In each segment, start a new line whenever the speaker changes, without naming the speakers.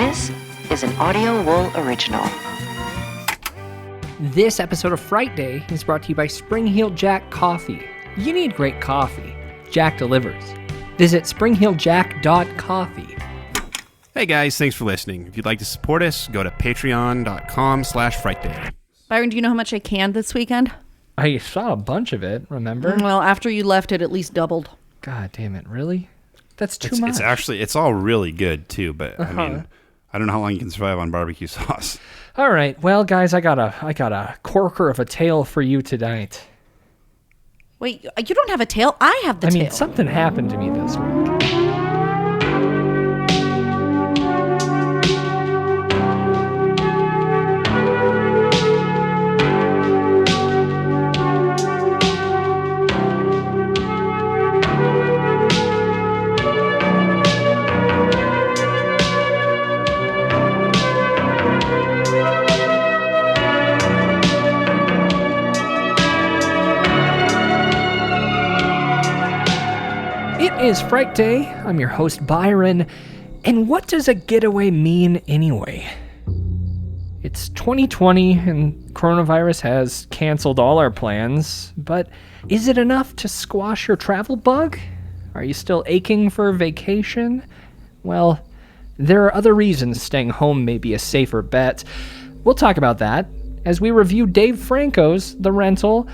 This is an Audio Wool original.
This episode of Frightday is brought to you by Spring-Heeled Jack Coffee. You need great coffee. Jack delivers. Visit springhieldjack.coffee.
Hey guys, thanks for listening. If you'd like to support us, go to patreon.com/frightday.
Byron, do you know how much I canned this weekend?
I saw a bunch of it, remember?
Well, after you left, it at least doubled.
God damn it, really? That's too much.
It's all really good too, but I mean, I don't know how long you can survive on barbecue sauce.
All right, well, guys, I got a corker of a tale for you tonight.
Wait, you don't have a tail? I have the tail.
I mean, something happened to me this week. It is Frightday. I'm your host, Byron. And what does a getaway mean anyway? It's 2020 and coronavirus has canceled all our plans, but is it enough to squash your travel bug? Are you still aching for a vacation? Well, there are other reasons staying home may be a safer bet. We'll talk about that as we review Dave Franco's The Rental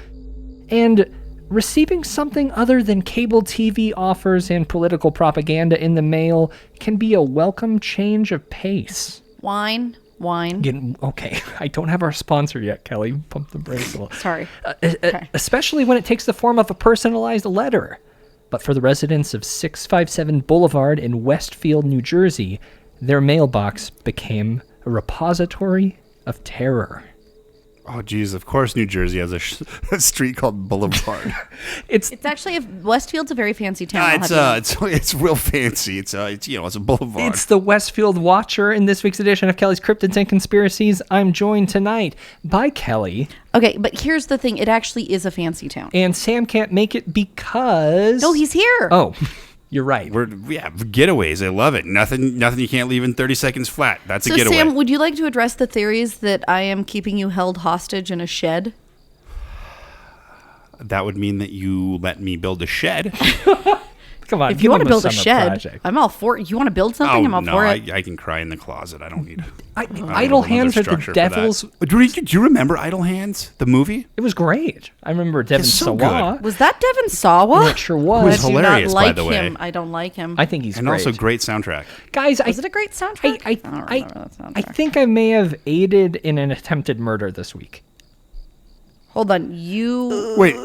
and receiving something other than cable TV offers and political propaganda in the mail can be a welcome change of pace.
Wine.
Okay, I don't have our sponsor yet, Kelly. Pump the brakes a little.
Sorry. Okay.
Especially when it takes the form of a personalized letter. But for the residents of 657 Boulevard in Westfield, New Jersey, their mailbox became a repository of terror.
Oh, geez, of course New Jersey has a street called Boulevard.
It's
actually Westfield's a very fancy town.
It's real fancy. It's a boulevard.
It's the Westfield Watcher in this week's edition of Kelly's Cryptids and Conspiracies. I'm joined tonight by Kelly.
Okay, but here's the thing. It actually is a fancy town.
And Sam can't make it because...
No, he's here.
Oh, you're right.
Getaways. I love it. Nothing you can't leave in 30 seconds flat. That's a getaway.
Sam, would you like to address the theories that I am keeping you held hostage in a shed?
That would mean that you let me build a shed.
Come on,
if you want to build a shed,
project.
I'm all for it. You want to build something? I'm all for it.
I can cry in the closet. I don't need
Idle Hands are the devil's...
Do you remember Idle Hands, the movie?
It was great. I remember Devon Sawa.
Good.
Was that Devon Sawa?
It sure was.
It was hilarious, by the way.
I don't like him.
I think he's
and
great.
also great soundtrack.
Guys,
was it a great soundtrack?
I don't remember that soundtrack. I think I may have aided in an attempted murder this week.
Hold on, you...
Wait.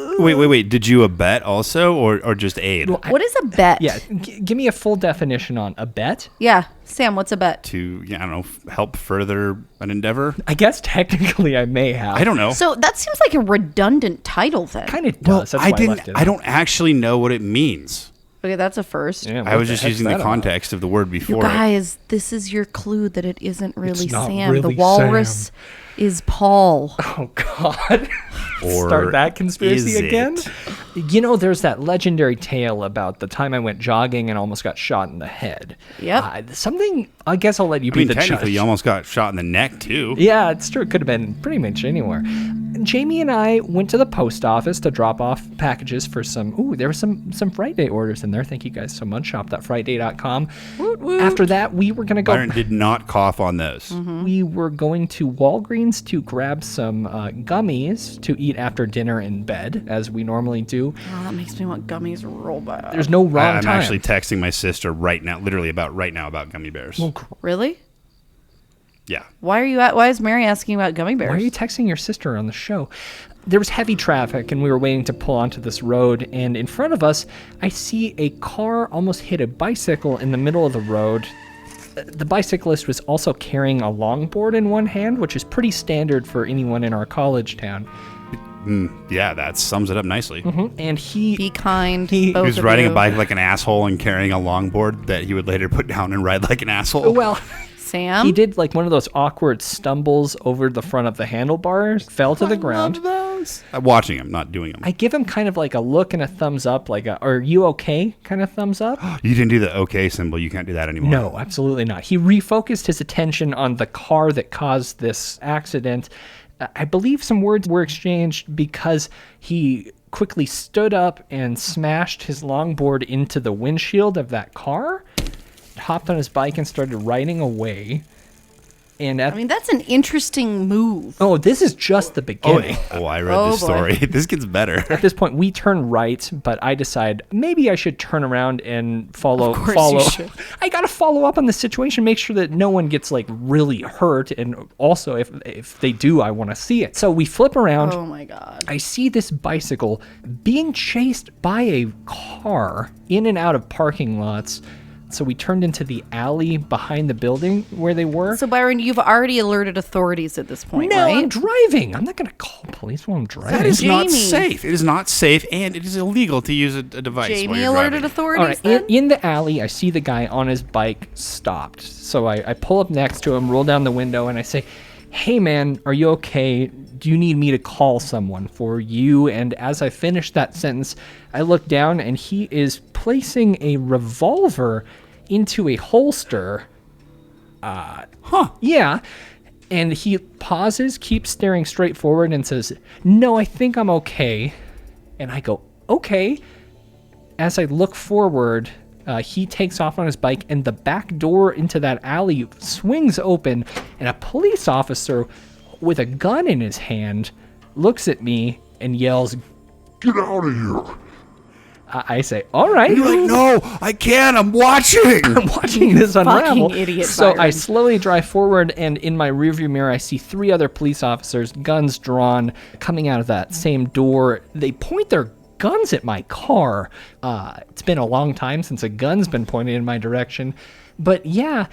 Did you abet also, or just aid?
What is a bet?
Yeah, give me a full definition on a bet.
Yeah, Sam, what's a bet?
To, I don't know, help further an endeavor?
I guess technically I may have.
I don't know.
So that seems like a redundant title then.
Kind of does. That's why I left it.
I don't actually know what it means.
Okay, that's a first.
Yeah,
I was just using the context of the word before.
You guys, this is your clue that it isn't really
It's not
Sam.
really
the walrus is Paul.
Oh, God.
Or
start that conspiracy
is
again?
it?
You know, there's that legendary tale about the time I went jogging and almost got shot in the head.
Yep.
Something, I guess I'll let you be the judge.
Technically, you almost got shot in the neck, too.
Yeah, it's true. It could have been pretty much anywhere. Jamie and I went to the post office to drop off packages for there were some Frightday orders in there. Thank you guys so much. Shop.frightday.com.
Woot, woot.
After that, we were going to go...
Byron did not cough on those.
Mm-hmm.
We were going to Walgreens to grab some gummies to eat after dinner in bed, as we normally do.
Oh, that makes me want gummies real bad.
There's no wrong
I'm
time.
actually texting my sister right now, literally about gummy bears.
Well,
Really?
Yeah.
Why is Mary asking about gummy bears?
why are you texting your sister on the show? There was heavy traffic, and we were waiting to pull onto this road, and in front of us, I see a car almost hit a bicycle in the middle of the road. The bicyclist was also carrying a longboard in one hand, which is pretty standard for anyone in our college town.
Yeah, that sums it up nicely.
Mm-hmm. And
Be kind.
He
both
was
of
riding
you.
a bike like an asshole and carrying a longboard that he would later put down and ride like an asshole.
well,
Sam?
he did like one of those awkward stumbles over the front of the handlebars, fell to the ground.
Love
sounds? I'm watching him, not doing them.
I give him kind of like a look and a thumbs up, like are you okay kind of thumbs up.
You didn't do the okay symbol. You can't do that anymore.
No, absolutely not. He refocused his attention on the car that caused this accident. I believe some words were exchanged because he quickly stood up and smashed his longboard into the windshield of that car, hopped on his bike and started riding away. And
I mean, that's an interesting move.
Oh, this is just the beginning.
I read this story. This gets better.
At this point, we turn right, but I decide maybe I should turn around and follow.
Of course you should.
I gotta follow up on the situation, make sure that no one gets like really hurt, and also if they do, I want to see it. So we flip around.
Oh my God.
I see this bicycle being chased by a car in and out of parking lots. So we turned into the alley behind the building where they were.
So, Byron, you've already alerted authorities at this point,
No,
right?
I'm driving. I'm not going to call police while I'm driving.
That is not
Jamie.
safe. It is not safe, and it is illegal to use a device while
Jamie
you're
alerted
driving.
authorities
All right,
then?
in the alley, I see the guy on his bike stopped. So I pull up next to him, roll down the window, and I say, hey, man, are you okay? Do you need me to call someone for you? And as I finish that sentence, I look down, and he is placing a revolver into a holster. Yeah. And he pauses, keeps staring straight forward, and says, no, I think I'm okay. And I go, okay. As I look forward, he takes off on his bike, and the back door into that alley swings open, and a police officer with a gun in his hand looks at me and yells,
Get out of here.
I say, all right.
You're like, no, I can't. I'm watching.
I'm watching this unravel.
Fucking idiot,
So I
Byron.
slowly drive forward, and in my rearview mirror, I see 3 other police officers, guns drawn, coming out of that same door. They point their guns at my car. It's been a long time since a gun's been pointed in my direction. But yeah,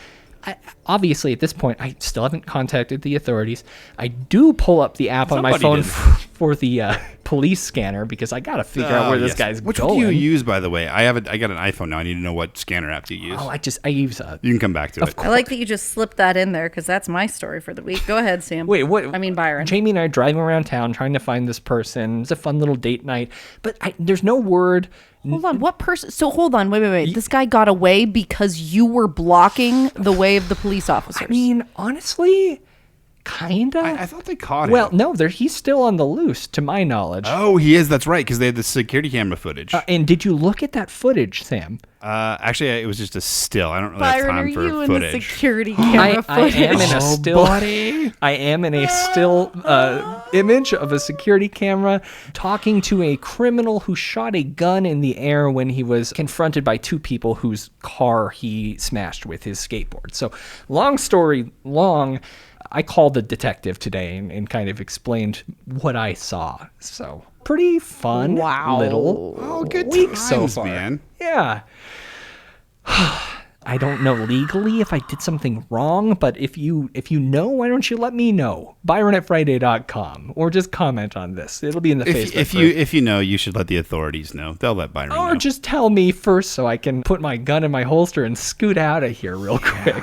obviously at this point, I still haven't contacted the authorities. I do pull up the app on my
Somebody
phone
did.
for the police scanner because I got to figure out where this guy's
Which
going.
one do you use, by the way? I got an iPhone now. I need to know what scanner app to use.
Oh, I use
You can come back to it.
I like that you just slipped that in there because that's my story for the week. Go ahead, Sam.
Wait, what?
I mean, Byron.
Jamie and I are driving around town trying to find this person. It's a fun little date night, but there's no word.
Hold on. What person? So hold on. Wait. This guy got away because you were blocking the way of the police officers.
I mean, honestly, kinda.
I thought they caught him.
Well, no, he's still on the loose, to my knowledge.
Oh, he is. That's right, because they had the security camera footage.
And did you look at that footage, Sam?
Actually, it was just a still. I don't really
Byron,
have time
are
for
you in
footage.
the security camera
I
footage?
am in a
Oh,
still.
buddy.
I am in a still image of a security camera talking to a criminal who shot a gun in the air when he was confronted by 2 people whose car he smashed with his skateboard. So, long story long, I called the detective today and kind of explained what I saw. So, pretty fun little
Oh, good
week
times,
so far.
man.
Yeah. I don't know legally if I did something wrong, but if you know, why don't you let me know? Byron at Frightday.com, or just comment on this. It'll be in the Facebook group.
If you know, you should let the authorities know. They'll let Byron know.
Or just tell me first so I can put my gun in my holster and scoot out of here real quick.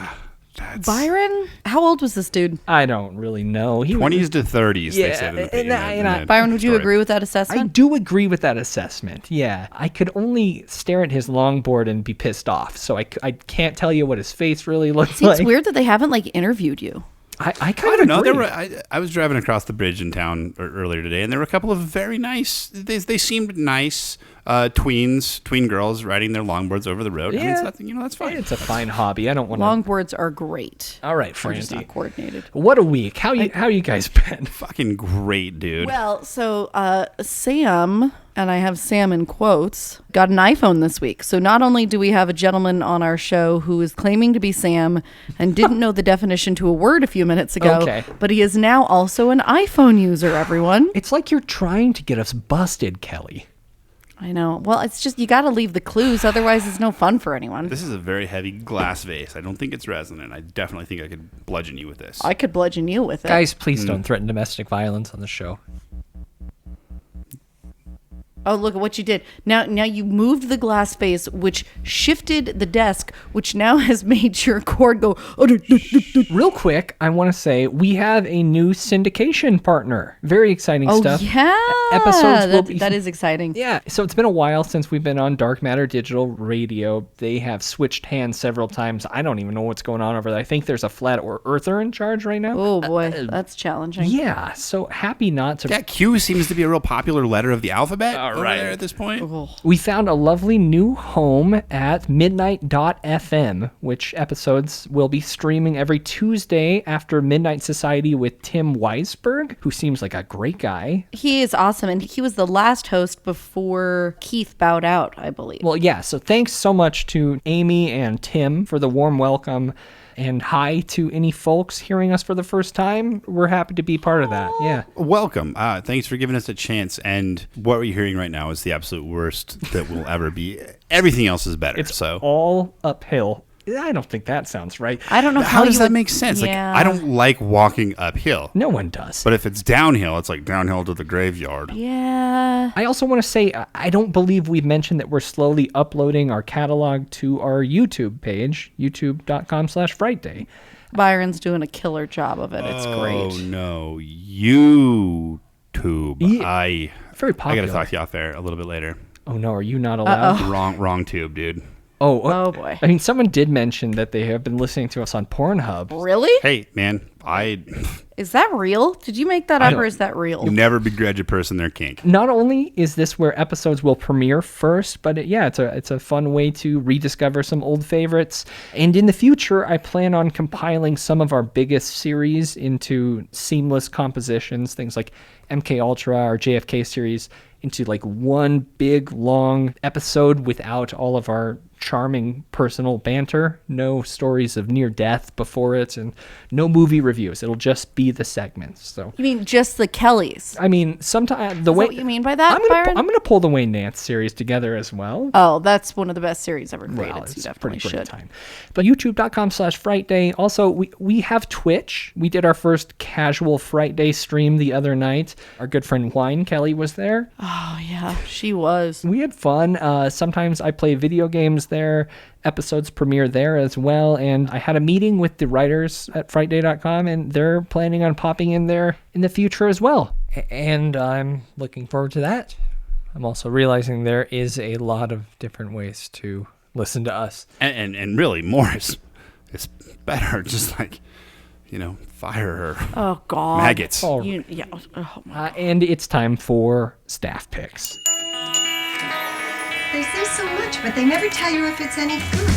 Byron? How old was this dude?
I don't really know. He
20s to 30s, they
Yeah,
said.
and
Byron, would you
story.
agree with that
I
assessment?
do agree with that assessment. Yeah, I could only stare at his longboard and be pissed off, so I can't tell you what his face really looks
See,
like.
it's weird that they haven't interviewed you.
I
I
kind
don't
of
know.
agree.
I was driving across the bridge in town earlier today, and there were a couple of very nice. They seemed nice tween girls riding their longboards over the road. I mean,
Yeah.
that's fine.
It's a fine hobby. I don't want to.
Longboards are great.
All right,
They're just
Francie.
not coordinated.
What a week. How you guys been?
Fucking great, dude.
Well, so Sam, and I have Sam in quotes, got an iPhone this week. So not only do we have a gentleman on our show who is claiming to be Sam and didn't know the definition to a word a few minutes ago,
Okay.
but he is now also an iPhone user, everyone.
It's like you're trying to get us busted, Kelly.
I know. Well, it's just you got to leave the clues. Otherwise, it's no fun for anyone.
This is a very heavy glass vase. I don't think it's resonant. I definitely think I could bludgeon you with this.
I could bludgeon you with it.
Guys, please don't threaten domestic violence on the show.
Oh, look at what you did. Now you moved the glass vase, which shifted the desk, which now has made your cord go.
Real quick, I want to say we have a new syndication partner. Very exciting stuff.
Yeah.
Episodes will be...
That is exciting.
Yeah, so it's been a while since we've been on Dark Matter Digital Radio. They have switched hands several times. I don't even know what's going on over there. I think there's a flat earther in charge right now.
Oh, boy. That's challenging.
Yeah, so happy not to...
Yeah, Q seems to be a real popular letter of the alphabet over there at this point.
We found a lovely new home at midnight.fm, which episodes will be streaming every Tuesday after Midnight Society with Tim Weisberg, who seems like a great guy.
He is awesome, and he was the last host before Keith bowed out, I believe.
Well, yeah, so thanks so much to Amy and Tim for the warm welcome. And hi to any folks hearing us for the first time. We're happy to be part of that. Yeah.
Welcome. Thanks for giving us a chance. And what we're hearing right now is the absolute worst that will ever be. Everything else is better.
It's all uphill. I don't think that sounds right.
I don't know
how does that make sense?
Yeah.
Like, I don't like walking uphill.
No one does.
But if it's downhill, it's like downhill to the graveyard.
Yeah.
I also want to say, I don't believe we've mentioned that we're slowly uploading our catalog to our YouTube page, youtube.com/Frightday.
Byron's doing a killer job of it. It's great.
Oh, no. YouTube.
Yeah. Very popular.
I got to talk to you off there a little bit later.
Oh, no. Are you not allowed?
Wrong tube, dude.
Oh, boy.
I mean, someone did mention that they have been listening to us on Pornhub.
Really?
Hey, man,
Is that real? Did you make that up, or is that real?
never begrudge a person their kink.
Not only is this where episodes will premiere first, but it's a fun way to rediscover some old favorites. And in the future, I plan on compiling some of our biggest series into seamless compositions, things like MK Ultra or JFK series, into like one big long episode without all of our charming personal banter, no stories of near death before it, and no movie reviews. It'll just be the segments. So
You mean just the Kellys?
I mean, sometimes the
Is
way
that what you mean by that, Byron?
I'm gonna pull the Wayne Nance series together as well.
Oh, that's one of the best series ever created.
Well,
So
it's
you
a
definitely
pretty great
should.
time. But youtube.com/Frightday. Also, we have Twitch. We did our first casual Frightday stream the other night. Our good friend Wine Kelly was there.
Oh, yeah, she was.
We had fun. Sometimes I play video games there. Episodes premiere there as well. And I had a meeting with the writers at frightday.com, and they're planning on popping in there in the future as well. And I'm looking forward to that. I'm also realizing there is a lot of different ways to listen to us.
And really, more is better. Just like, fire her.
Oh, God.
Maggots.
Oh.
Yeah. Oh, my.
And it's time for staff picks.
They say so much, but they never tell you if it's any good.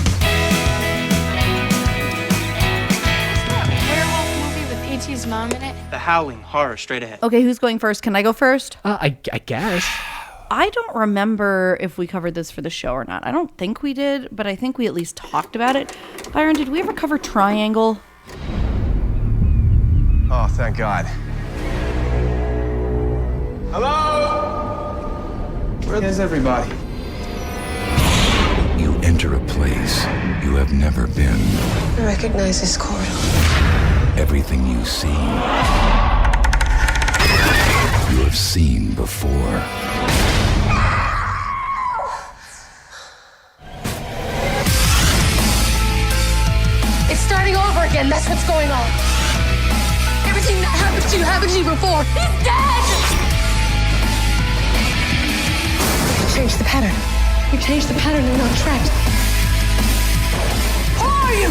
Werewolf movie with E.T.'s mom in it?
The Howling, horror, straight ahead.
Okay, who's going first? Can I go first?
I guess.
I don't remember if we covered this for the show or not. I don't think we did, but I think we at least talked about it. Byron, did we ever cover Triangle?
Oh, thank God. Hello? Where's everybody?
You enter a place you have never been.
I recognize this corridor.
Everything you see, you have seen before.
It's starting over again. That's what's going on. Everything that happened to you before. He's dead! Change the pattern. We changed the pattern and we're on track. Who are you?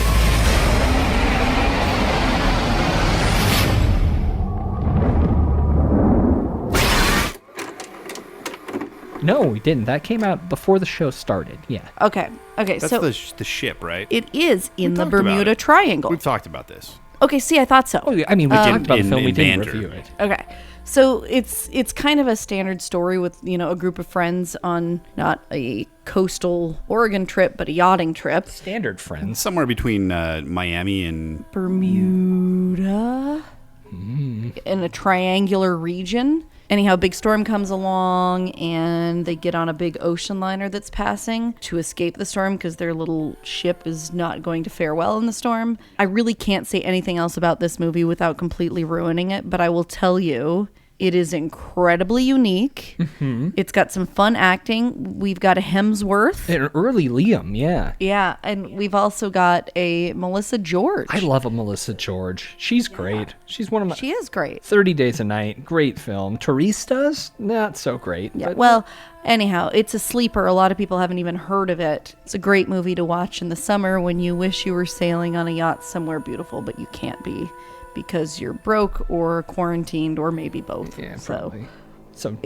No, we didn't. That came out before the show started. Yeah.
Okay,
That's
so
the ship, right?
it is in the
talked about
Bermuda
it.
Triangle.
We've talked about this.
Okay, see, I thought so.
Oh, I mean, we talked about the
in-
film. We
in
didn't
banter.
review it.
Okay. So it's kind of a standard story with, a group of friends on not a coastal Oregon trip, but a yachting trip.
Standard friends.
Somewhere between Miami and...
Bermuda? In a triangular region. Anyhow, a big storm comes along and they get on a big ocean liner that's passing to escape the storm because their little ship is not going to fare well in the storm. I really can't say anything else about this movie without completely ruining it, but I will tell you It is incredibly unique. Mm-hmm. It's got some fun acting. We've got a Hemsworth.
An early Liam, yeah.
Yeah, and we've also got a Melissa George.
I love a Melissa George. She's great. She's one of my...
She is great.
30 Days a Night, great film. Turistas, not so great.
Yeah,
but
well, anyhow, it's a sleeper. A lot of people haven't even heard of it. It's a great movie to watch in the summer when you wish you were sailing on a yacht somewhere beautiful, but you can't be because you're broke or quarantined or maybe both.
Yeah, probably. So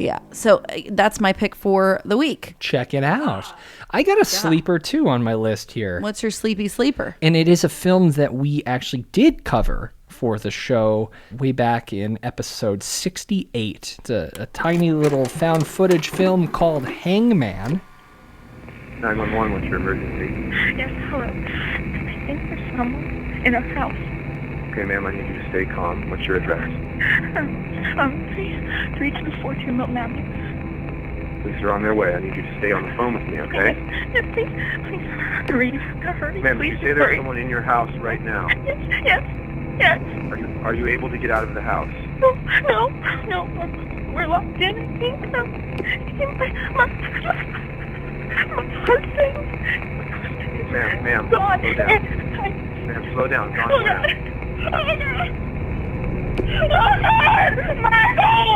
that's my pick for the week.
Check it out. I got a sleeper too on my list here.
What's your sleepy sleeper?
And it is a film that we actually did cover for the show way back in episode 68. It's a tiny little found footage film called Hangman.
911, what's your emergency?
Yes, hello. I think there's someone in a house.
Okay, ma'am, I need you to stay calm. What's your address?
3242 Milton Avenue.
Police are on their way. I need you to stay on the phone with me, okay?
Yes, please. The radio's gonna hurt me.
Ma'am, did you say there's someone in your house right now?
Yes.
Are you able to get out of the house?
No. We're locked in, I think. My husband.
Ma'am,
God.
slow down. Ma'am, slow down. Gone where?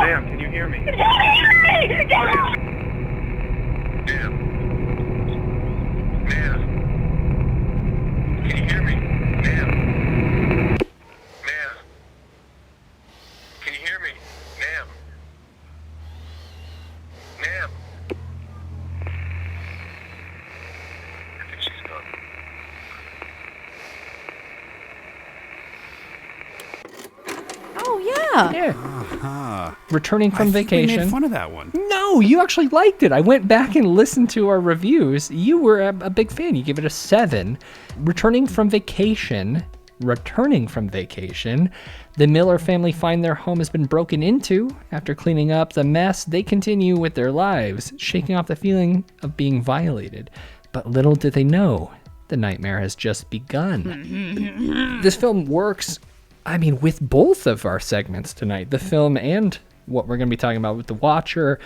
Ma'am, can you hear me? Can you hear me? Ma'am. Can you hear me? Ma'am. I think she's gone.
Oh, yeah.
Yeah. Returning from
We
vacation.
made fun of that one.
No, you actually liked it. I went back and listened to our reviews. You were a big fan. You gave it a 7. Returning from vacation, the Miller family find their home has been broken into. After cleaning up the mess, they continue with their lives, shaking off the feeling of being violated. But little did they know, the nightmare has just begun. This film works, with both of our segments tonight, the film and what we're going to be talking about with The Watcher.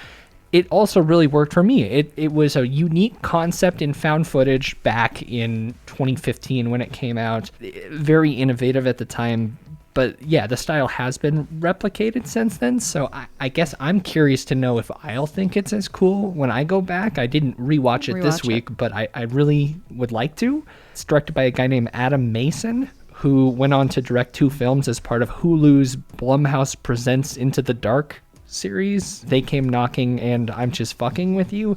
It also really worked for me. It was a unique concept in found footage back in 2015 when it came out. Very innovative at the time. But yeah, the style has been replicated since then. So I guess I'm curious to know if I'll think it's as cool when I go back. I didn't rewatch it this week, but I really would like to. It's directed by a guy named Adam Mason, who went on to direct 2 films as part of Hulu's Blumhouse Presents Into the Dark series, They Came Knocking and I'm Just Fucking With You.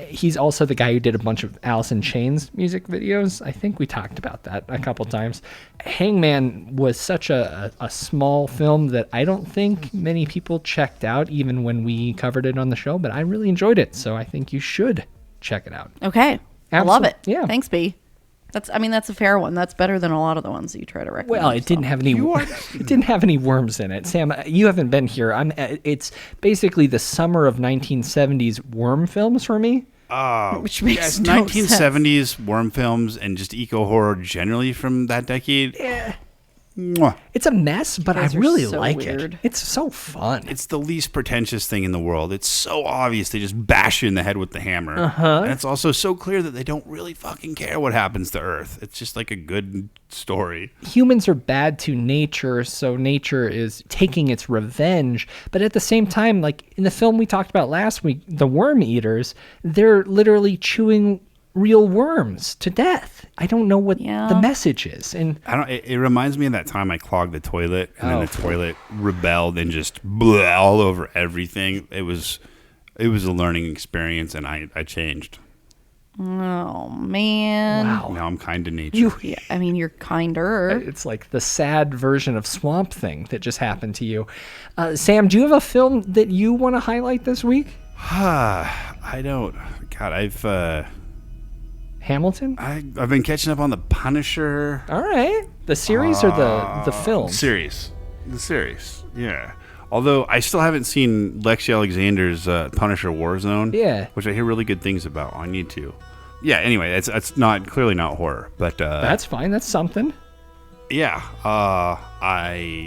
He's also the guy who did a bunch of Alice in Chains music videos. I think we talked about that a couple times. Hangman was such a small film that I don't think many people checked out even when we covered it on the show, but I really enjoyed it, so I think you should check it out.
Okay. I love it.
Yeah.
Thanks, B. That's a fair one. That's better than a lot of the ones that you try to recommend.
Well, it didn't have any. It didn't have any worms in it. Sam, you haven't been here. It's basically the summer of 1970s worm films for me.
Which makes no
1970s
sense.
worm films and just eco horror generally from that decade.
Yeah.
Mwah.
It's a mess, but I
Guys are
really
so
like
weird.
it. It's so fun.
It's the least pretentious thing in the world. It's so obvious they just bash you in the head with the hammer.
Uh-huh.
And it's also so clear that they don't really fucking care what happens to Earth. It's just like a good story.
Humans are bad to nature, so nature is taking its revenge. But at the same time, like in the film we talked about last week, the worm eaters, they're literally chewing real worms to death. I don't know what the message is. And
it reminds me of that time I clogged the toilet and then the toilet rebelled and just blew all over everything. It was a learning experience and I changed.
Oh, man.
Wow.
Now I'm kind to nature.
You're kinder.
It's like the sad version of Swamp Thing that just happened to you. Sam, do you have a film that you want to highlight this week?
I don't. God,
Hamilton?
I've been catching up on The Punisher.
All right. The series or the film?
Series. The series, yeah. Although I still haven't seen Lexi Alexander's Punisher Warzone.
Yeah.
Which I hear really good things about. I need to. Yeah, anyway, it's clearly not horror. But
that's fine. That's something.
Yeah.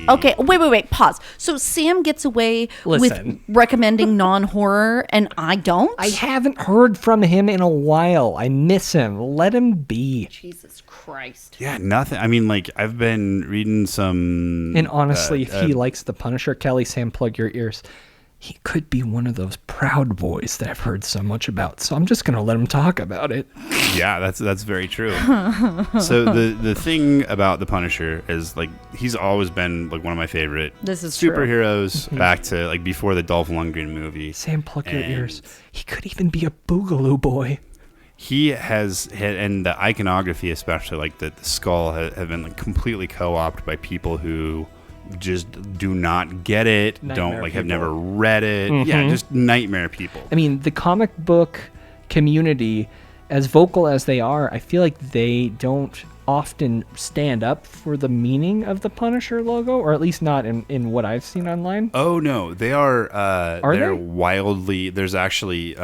Okay, wait, pause. So Sam gets away
Listen.
with recommending non-horror and I don't?
I haven't heard from him in a while. I miss him. Let him be.
Jesus Christ.
Yeah, nothing. I mean, like, I've been reading some...
And honestly, if he likes The Punisher, Kelly, Sam, plug your ears. He could be one of those Proud Boys that I've heard so much about. So I'm just going to let him talk about it.
Yeah, that's very true. So the thing about The Punisher is, like, he's always been, like, one of my favorite
This is true.
superheroes back to, like, before the Dolph Lundgren movie.
Sam, plug your ears. He could even be a Boogaloo Boy.
He has, and the iconography especially, like the skull, have been, like, completely co-opted by people who just do not get it,
Nightmare
have
people.
never read it. Yeah, just nightmare people.
I mean, the comic book community, as vocal as they are, I feel like they don't often stand up for the meaning of the Punisher logo, or at least not in what I've seen online.
Oh no, they are. They're
they?
wildly. There's actually.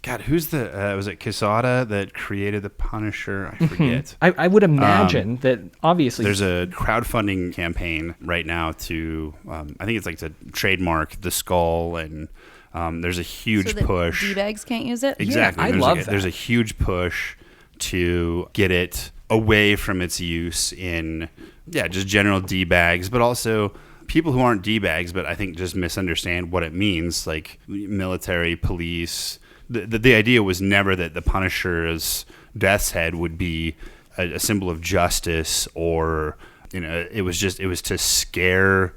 God, who's the? Was it Quesada that created the Punisher? I forget.
I would imagine that obviously
There's a crowdfunding campaign right now to. I think it's like to trademark the skull, and there's a huge
So that
push.
D-bags can't use it?
Exactly.
I
There's
love
like
that.
There's a huge push to get it away from its use in, just general D-bags, but also people who aren't D-bags, but I think just misunderstand what it means, like military, police. The idea was never that the Punisher's death's head would be a symbol of justice, or, it was to scare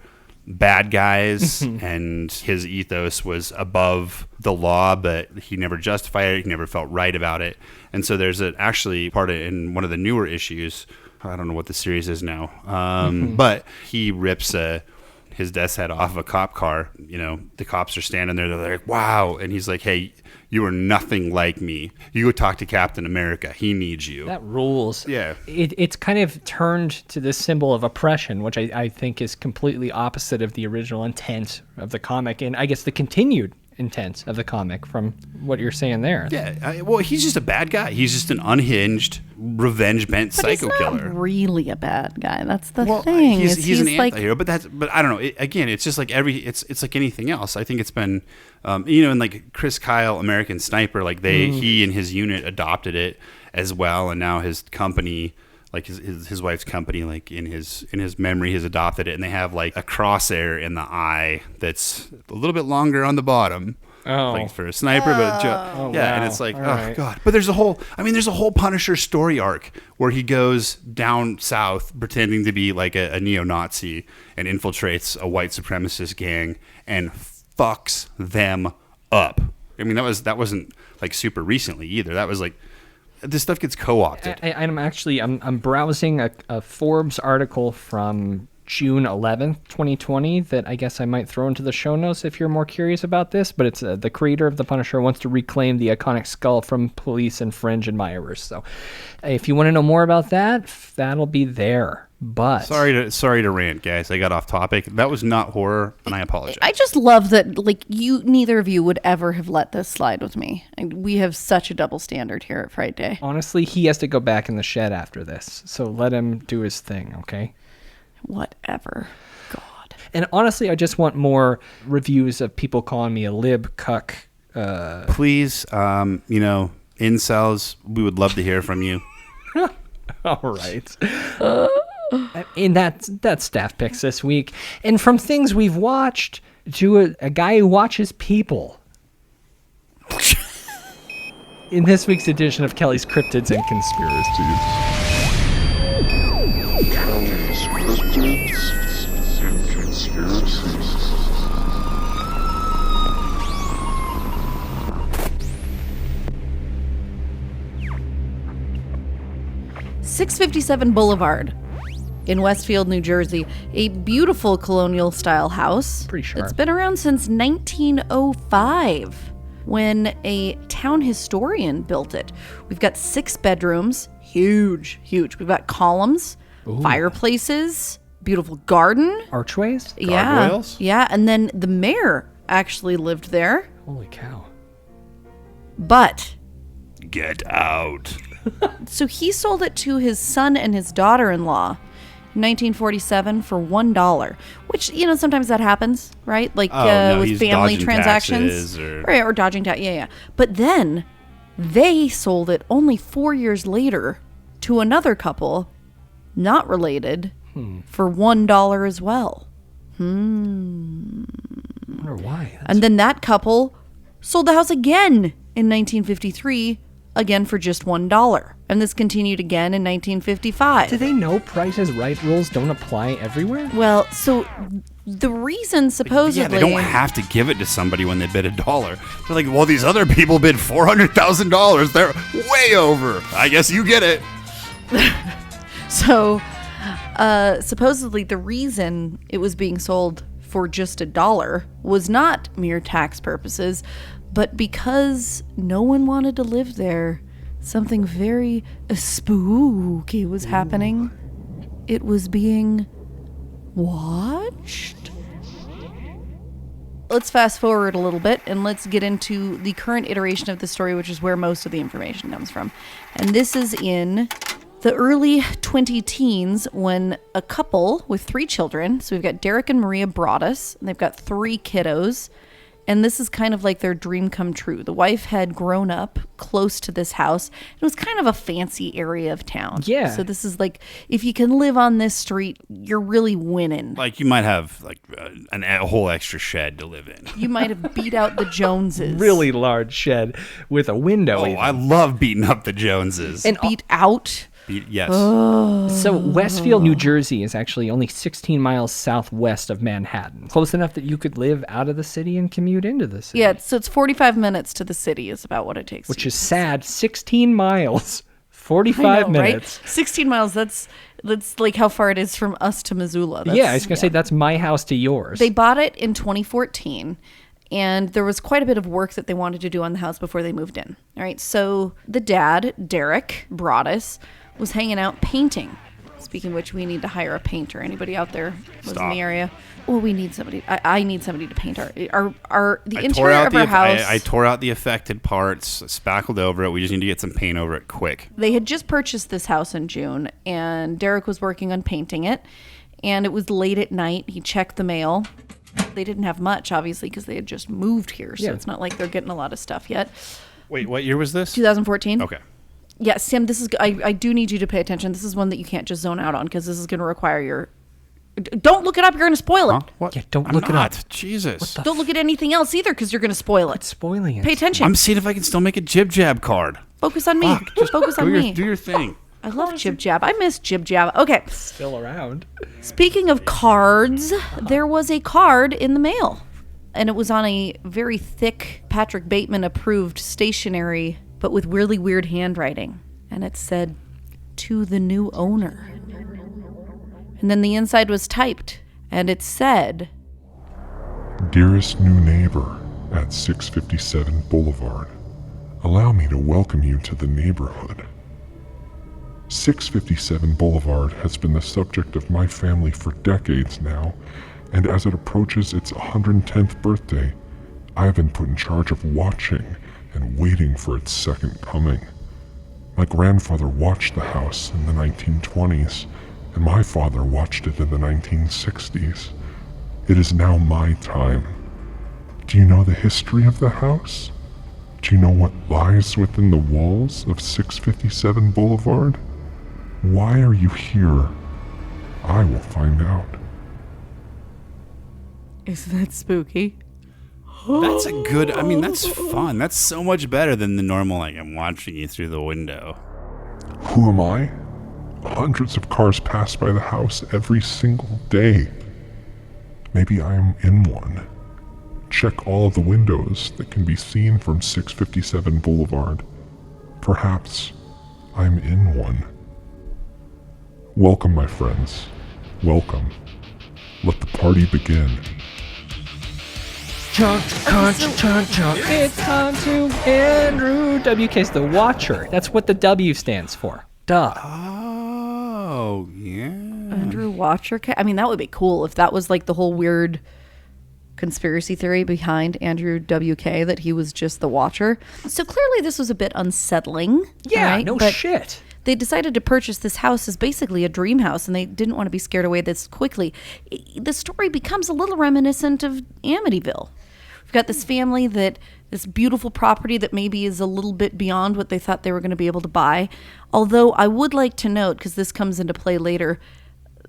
bad guys, and his ethos was above the law, but he never justified it. He never felt right about it. And so there's actually part in one of the newer issues. I don't know what the series is now, but he rips his death's head off of a cop car. The cops are standing there. They're like, wow. And he's like, hey, you are nothing like me. You go talk to Captain America. He needs you.
that rules.
Yeah.
It's kind of turned to this symbol of oppression, which I think is completely opposite of the original intent of the comic, and I guess the continued intent of the comic from what you're saying there.
Yeah. Well, he's just a bad guy. He's just an unhinged, revenge-bent
But he's
psycho
not
killer.
really a bad guy. That's the
Well,
thing.
he's an
like,
anti-hero, but I don't know. Again, it's just like it's like anything else. I think it's been, and like Chris Kyle, American Sniper, like he and his unit adopted it as well, and now his company, like his wife's company, like in his memory, has adopted it, and they have like a crosshair in the eye that's a little bit longer on the bottom.
Oh.
Like for a sniper, but
wow.
and it's like,
All
oh
right.
god. But there's a whole Punisher story arc where he goes down south pretending to be like a neo-Nazi and infiltrates a white supremacist gang and fucks them up. I mean, that wasn't like super recently either. That was like, this stuff gets co-opted.
I'm browsing a Forbes article from June 11th, 2020 that I guess I might throw into the show notes if you're more curious about this, but it's the creator of The Punisher wants to reclaim the iconic skull from police and fringe admirers. So if you want to know more about that, that'll be there. But
sorry to rant, guys. I got off topic. That was not horror, and I apologize.
I just love that, like, neither of you would ever have let this slide with me. We have such a double standard here at Frightday.
honestly, he has to go back in the shed after this. So let him do his thing, okay?
Whatever. God.
And honestly, I just want more reviews of people calling me a lib, cuck.
Please, incels, we would love to hear from you.
All right. And that's staff picks this week. And from things we've watched to a guy who watches people. In this week's edition of Kelly's Cryptids and Conspiracies.
Kelly's Cryptids and Conspiracies.
657 Boulevard in Westfield, New Jersey. A beautiful colonial-style house.
Pretty sharp.
It's been around since 1905 when a town historian built it. We've got 6 bedrooms. Huge. We've got columns, fireplaces, beautiful garden.
Archways?
Gargoyles?
Yeah, and then the mayor actually lived there.
Holy cow.
But
Get out.
so he sold it to his son and his daughter-in-law 1947 for $1, which, sometimes that happens, right? Like with
he's
family
dodging
transactions.
taxes
Or dodging tax. Yeah. But then they sold it only 4 years later to another couple, not related, for $1 as well.
I wonder why.
And then that couple sold the house again in 1953, again for just $1. And this continued again in 1955.
Do they know Price is Right rules don't apply everywhere?
Well, so the reason supposedly...
Yeah, they don't have to give it to somebody when they bid $1. They're like, well, these other people bid $400,000. They're way over. I guess you get it.
So, supposedly the reason it was being sold for just $1 was not mere tax purposes, but because no one wanted to live there. Something very spooky was happening. It was being watched. Let's fast forward a little bit and let's get into the current iteration of the story, which is where most of the information comes from. And this is in the early 20-teens when a couple with 3 children, so we've got Derek and Maria Broaddus, and they've got 3 kiddos. And this is kind of like their dream come true. The wife had grown up close to this house. It was kind of a fancy area of town.
Yeah.
So this is like, if you can live on this street, you're really winning.
Like you might have like a whole extra shed to live in.
You might have beat out the Joneses.
Really large shed with a window.
Oh,
even.
I love beating up the Joneses.
And beat out?
Yes.
So Westfield, New Jersey is actually only 16 miles southwest of Manhattan. Close enough that you could live out of the city and commute into the city.
Yeah, so it's 45 minutes to the city is about what it takes.
Which is sad. 16 miles. 45 minutes.
Right? 16 miles, that's like how far it is from us to Missoula.
Yeah, I was going to say that's my house to yours.
They bought it in 2014. And there was quite a bit of work that they wanted to do on the house before they moved in. All right, so the dad, Derek Broaddus, was hanging out painting. Speaking of which, we need to hire a painter. Anybody out there was in the area? Well, we need somebody. I need somebody to paint the interior of our house.
I tore out the affected parts, spackled over it. We just need to get some paint over it quick.
They had just purchased this house in June, and Derek was working on painting it. And it was late at night. He checked the mail. They didn't have much, obviously, because they had just moved here. So it's not like they're getting a lot of stuff yet.
Wait, what year was this?
2014.
Okay.
Yeah, Sam, this is. I do need you to pay attention. This is one that you can't just zone out on because this is going to require your. Don't look it up. You're going to spoil it.
Huh? What?
Yeah, don't look it up.
Jesus.
Don't look at anything else either because you're going to spoil it.
It's spoiling it.
Pay attention.
I'm seeing if I can still make a Jib Jab card.
Focus on me. Just focus on me.
Do your thing.
I love Jib Jab. I miss Jib Jab. Okay.
Still around.
Speaking of cards, there was a card in the mail. And it was on a very thick Patrick Bateman approved stationery, but with really weird handwriting. And it said, "To the new owner." And then the inside was typed. And it said,
Dearest new neighbor at 657 Boulevard, allow me to welcome you to the neighborhood. 657 Boulevard has been the subject of my family for decades now, and as it approaches its 110th birthday, I have been put in charge of watching and waiting for its second coming. My grandfather watched the house in the 1920s, and my father watched it in the 1960s. It is now my time. Do you know the history of the house? Do you know what lies within the walls of 657 Boulevard? Why are you here? I will find out.
Isn't that spooky?
That's a good, that's fun. That's so much better than the normal, like, I'm watching you through the window.
Who am I? Hundreds of cars pass by the house every single day. Maybe I am in one. Check all of the windows that can be seen from 657 Boulevard. Perhaps I'm in one. Welcome, my friends. Welcome. Let the party begin.
Chunk. It's time to Andrew WK's the Watcher. That's what the W stands for. Duh.
Oh, yeah.
Andrew Watcher? That would be cool if that was like the whole weird conspiracy theory behind Andrew WK, that he was just the Watcher. So clearly this was a bit unsettling.
Yeah,
right?
no
But
shit.
they decided to purchase this house as basically a dream house, and they didn't want to be scared away this quickly. The story becomes a little reminiscent of Amityville. We've got this family this beautiful property that maybe is a little bit beyond what they thought they were going to be able to buy. Although I would like to note, because this comes into play later,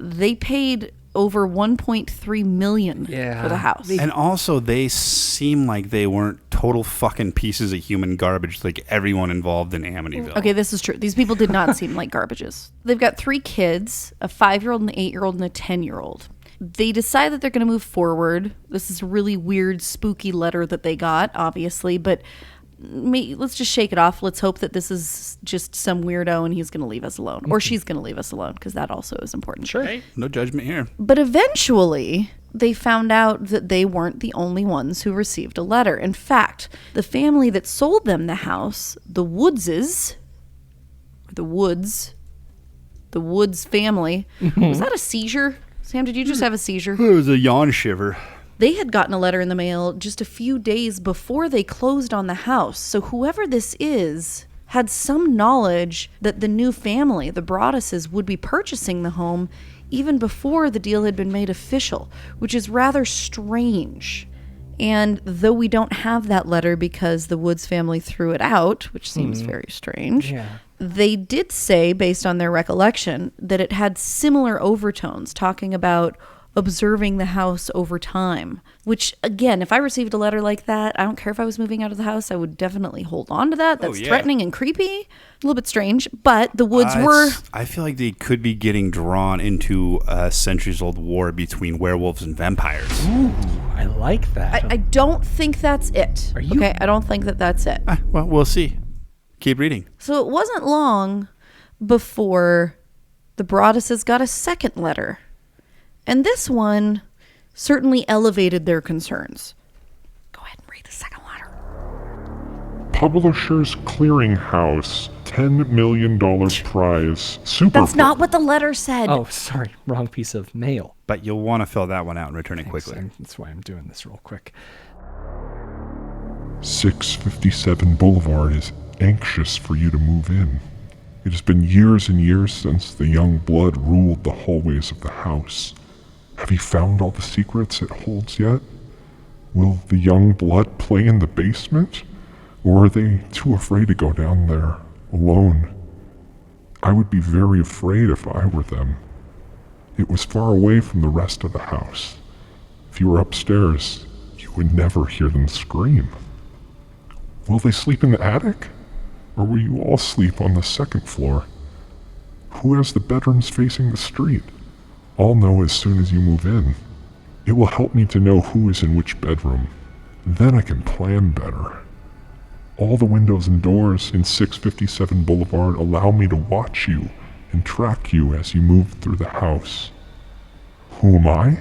they paid over $1.3 million for the house.
And also, they seem like they weren't total fucking pieces of human garbage like everyone involved in Amityville.
Okay, this is true. These people did not seem like garbages. They've got 3 kids, a 5-year-old, an 8-year-old, and a 10-year-old. They decide that they're going to move forward. This is a really weird, spooky letter that they got, obviously, but let's just shake it off. Let's hope that this is just some weirdo and he's going to leave us alone. Or she's going to leave us alone, because that also is important.
Sure. Hey, no judgment here.
But eventually, they found out that they weren't the only ones who received a letter. In fact, the family that sold them the house, the Woods family, was that a seizure? Sam, did you just have a seizure?
It was a yawn shiver.
They had gotten a letter in the mail just a few days before they closed on the house. So whoever this is had some knowledge that the new family, the Broadduses, would be purchasing the home even before the deal had been made official, which is rather strange. And though we don't have that letter because the Woods family threw it out, which seems very strange, they did say, based on their recollection, that it had similar overtones, talking about observing the house over time, which, again, if I received a letter like that, I don't care if I was moving out of the house, I would definitely hold on to that. That's threatening and creepy, a little bit strange, but the Woods were...
I feel like they could be getting drawn into a centuries-old war between werewolves and vampires.
Ooh, I like that.
I don't think that's it.
Are you...
Okay, I don't think that that's it.
Well, we'll see. Keep reading.
So it wasn't long before the Broadduses got a second letter. And this one certainly elevated their concerns. Go ahead and read the second letter.
Publishers Clearinghouse, $10 million prize. Super.
That's not what the letter said.
Oh, sorry. Wrong piece of mail.
But you'll want to fill that one out and return it quickly.
That's why I'm doing this real quick.
657 Boulevard is anxious for you to move in. It has been years and years since the young blood ruled the hallways of the house. Have you found all the secrets it holds yet? Will the young blood play in the basement? Or are they too afraid to go down there alone? I would be very afraid if I were them. It was far away from the rest of the house. If you were upstairs, you would never hear them scream. Will they sleep in the attic? Or will you all sleep on the second floor? Who has the bedrooms facing the street? I'll know as soon as you move in. It will help me to know who is in which bedroom. Then I can plan better. All the windows and doors in 657 Boulevard allow me to watch you and track you as you move through the house. Who am I?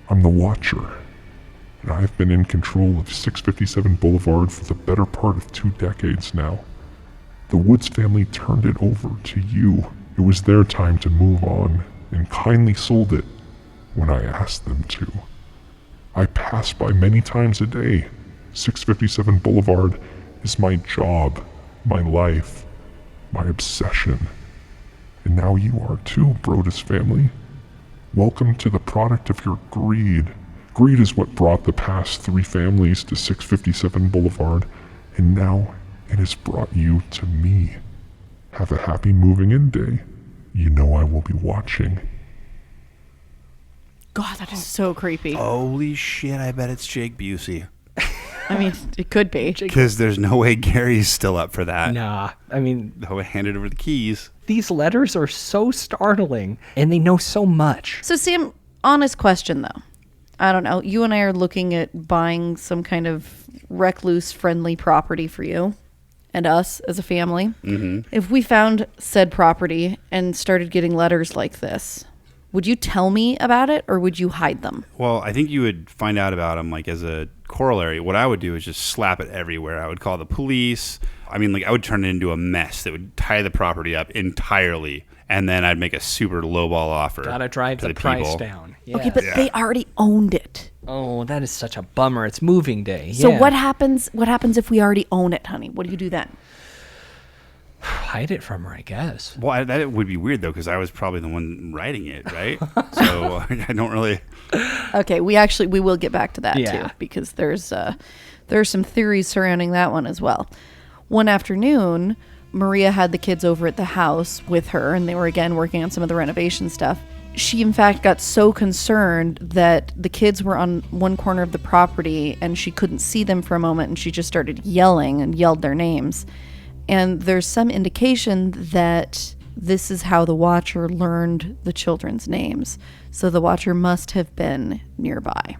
I'm the Watcher, and I've been in control of 657 Boulevard for the better part of 2 decades now. The Woods family turned it over to you. It was their time to move on, and kindly sold it when I asked them to. I pass by many times a day. 657 Boulevard is my job, my life, my obsession. And now you are too, Broaddus family. Welcome to the product of your greed. Greed is what brought the past 3 families to 657 Boulevard, and now it has brought you to me. Have a happy moving in day. You know I will be watching.
God, that is so creepy.
Holy shit, I bet it's Jake Busey.
I mean, it could be.
Because there's no way Gary's still up for that.
Nah, I mean...
He'll handed over the keys.
These letters are so startling, and they know so much.
So, Sam, honest question, though. I don't know. You and I are looking at buying some kind of recluse-friendly property for you and us as a family.
Mm-hmm.
If we found said property and started getting letters like this, would you tell me about it, or would you hide them?
Well, I think you would find out about them, like, as a corollary. What I would do is just slap it everywhere. I would call the police. I mean, like, I would turn it into a mess that would tie the property up entirely, and then I'd make a super lowball offer.
Gotta drive the price down. Yes.
Okay, but they already owned it.
Oh, that is such a bummer. It's moving day.
So what happens if we already own it, honey? What do you do then?
Hide it from her, I guess.
Well, that would be weird, though, because I was probably the one writing it, right? So I don't really...
Okay, we will get back to that, too, because there's some theories surrounding that one as well. One afternoon, Maria had the kids over at the house with her, and they were, again, working on some of the renovation stuff. She, in fact, got so concerned that the kids were on one corner of the property, and she couldn't see them for a moment, and she just started yelling and yelled their names. And there's some indication that this is how the Watcher learned the children's names. So the Watcher must have been nearby.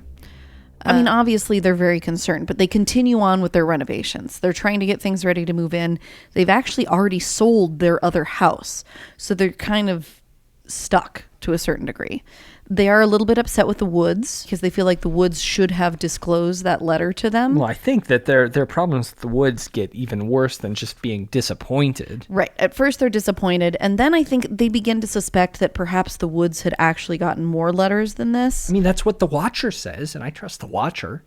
I mean, obviously, they're very concerned, but they continue on with their renovations. They're trying to get things ready to move in. They've actually already sold their other house. So they're kind of stuck to a certain degree. They are a little bit upset with the Woods because they feel like the Woods should have disclosed that letter to them.
Well, I think that their problems with the Woods get even worse than just being disappointed.
Right. At first they're disappointed, and then I think they begin to suspect that perhaps the Woods had actually gotten more letters than this.
I mean, that's what the Watcher says, and I trust the Watcher.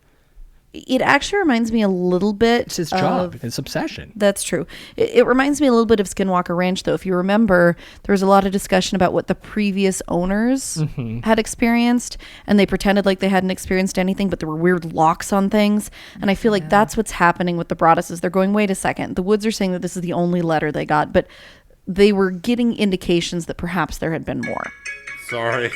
It actually reminds me a little bit.
It's his job, his obsession.
That's true. It reminds me a little bit of Skinwalker Ranch, though. If you remember, there was a lot of discussion about what the previous owners had experienced, and they pretended like they hadn't experienced anything, but there were weird locks on things. And I feel like that's what's happening with the Broadduses. They're going, wait a second. The Woods are saying that this is the only letter they got, but they were getting indications that perhaps there had been more.
Sorry.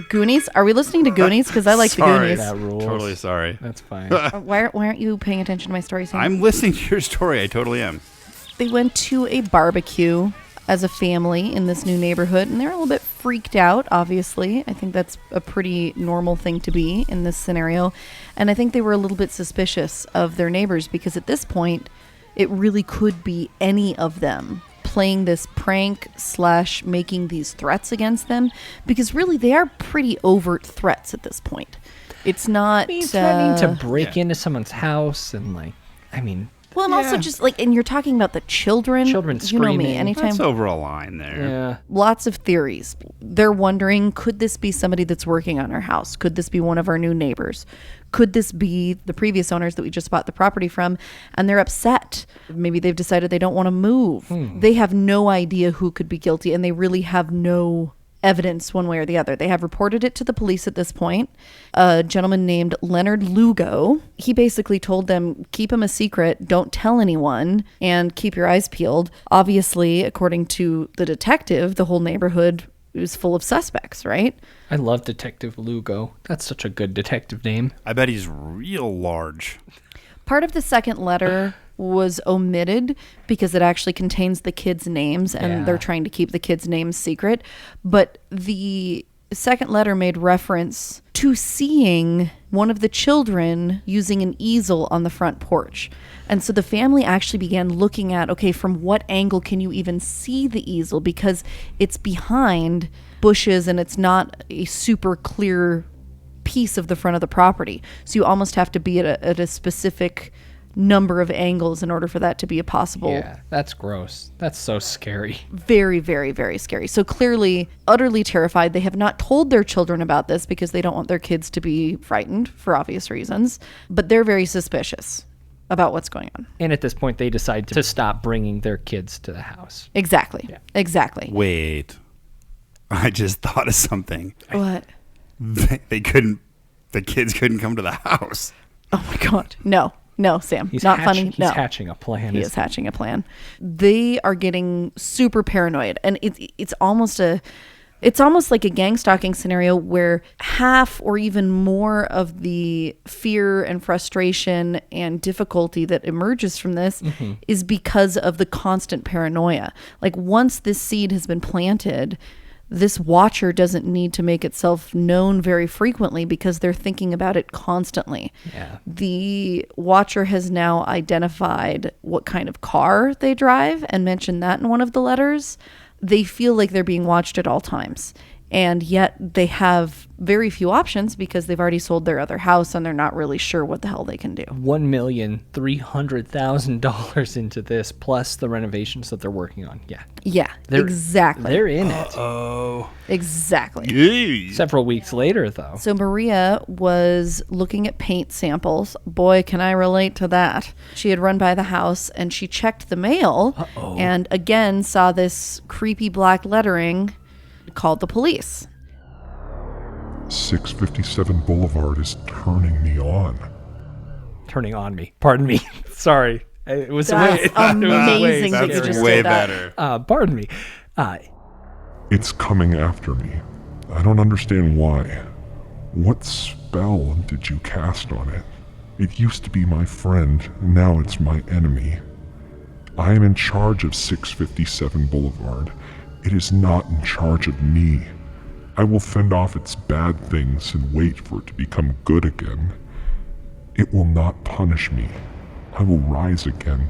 Goonies? Are we listening to Goonies? Because I like the Goonies.
That rules.
Totally sorry.
That's fine.
Why aren't you paying attention to my story, Sam?
I'm listening to your story. I totally am.
They went to a barbecue as a family in this new neighborhood, and they're a little bit freaked out, obviously. I think that's a pretty normal thing to be in this scenario. And I think they were a little bit suspicious of their neighbors because at this point, it really could be any of them playing this prank / making these threats against them, because really they are pretty overt threats at this point. It's not
threatening to break into someone's house and
well, and also just and you're talking about the children
screaming.
You know me, anytime.
That's over a line there.
Yeah.
Lots of theories. They're wondering, could this be somebody that's working on our house? Could this be one of our new neighbors? Could this be the previous owners that we just bought the property from? And they're upset. Maybe they've decided they don't want to move. They have no idea who could be guilty, and they really have no evidence one way or the other. They have reported it to the police at this point. A gentleman named Leonard Lugo, he basically told them, keep him a secret, don't tell anyone, and keep your eyes peeled. Obviously, according to the detective, the whole neighborhood is full of suspects, right?
I love Detective Lugo. That's such a good detective name.
I bet he's real large.
Part of the second letter was omitted because it actually contains the kids' names, and they're trying to keep the kids' names secret. But the second letter made reference to seeing one of the children using an easel on the front porch. And so the family actually began looking at, okay, from what angle can you even see the easel? Because it's behind bushes and it's not a super clear piece of the front of the property. So you almost have to be at a specific number of angles in order for that to be a possible.
Yeah, that's gross. That's so scary.
Very, very, very scary. So clearly, utterly terrified. They have not told their children about this because they don't want their kids to be frightened for obvious reasons. But they're very suspicious about what's going on.
And at this point, they decide to stop bringing their kids to the house.
Exactly.
Yeah.
Exactly.
Wait. I just thought of something.
What?
The kids couldn't come to the house.
Oh my God. No, Sam.
He's
not funny.
He's
No.
hatching a plan.
He is hatching a plan. They are getting super paranoid, and it's almost like a gang stalking scenario where half or even more of the fear and frustration and difficulty that emerges from this is because of the constant paranoia. Like once this seed has been planted, this watcher doesn't need to make itself known very frequently because they're thinking about it constantly.
Yeah.
The watcher has now identified what kind of car they drive and mentioned that in one of the letters. They feel like they're being watched at all times. And yet they have very few options because they've already sold their other house and they're not really sure what the hell they can do.
$1,300,000 into this, plus the renovations that they're working on. Yeah.
Yeah, exactly.
They're in it.
Oh.
Exactly.
Several weeks later, though.
So Maria was looking at paint samples. Boy, can I relate to that. She had run by the house and she checked the mail and again saw this creepy black lettering, called the police.
657 Boulevard is turning me on.
Turning on me. Pardon me. Sorry. It was
That's amazing that you just
way
did that.
better.
Pardon me.
It's coming after me. I don't understand why. What spell did you cast on it? It used to be my friend, now it's my enemy. I am in charge of 657 Boulevard. It is not in charge of me. I will fend off its bad things and wait for it to become good again. It will not punish me. I will rise again.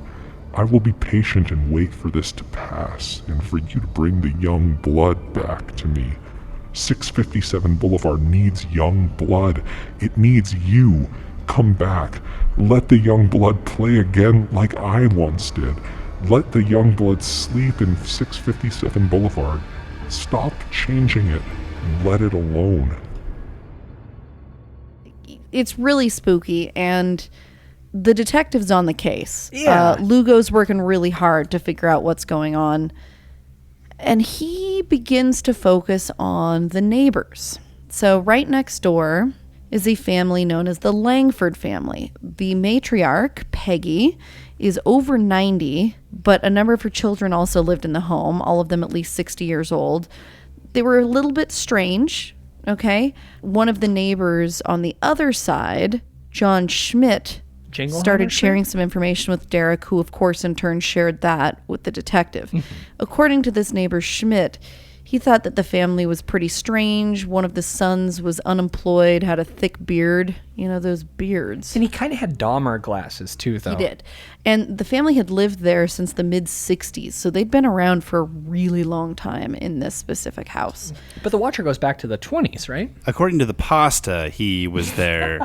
I will be patient and wait for this to pass and for you to bring the young blood back to me. 657 Boulevard needs young blood. It needs you. Come back. Let the young blood play again like I once did. Let the young blood sleep in 657 Boulevard. Stop changing it and let it alone.
It's really spooky, and the detective's on the case.
Yeah.
Lugo's working really hard to figure out what's going on, and he begins to focus on the neighbors. So right next door is a family known as the Langford family. The matriarch, Peggy, is over 90, but a number of her children also lived in the home, all of them at least 60 years old. They were a little bit strange, okay? One of the neighbors on the other side, John Schmidt, started sharing some information with Derek, who of course in turn shared that with the detective. According to this neighbor Schmidt, he thought that the family was pretty strange. One of the sons was unemployed, had a thick beard. You know, those beards.
And he kind of had Dahmer glasses, too, though.
He did. And the family had lived there since the mid-'60s, so they'd been around for a really long time in this specific house.
But the Watcher goes back to the 20s, right?
According to the pasta, he was there.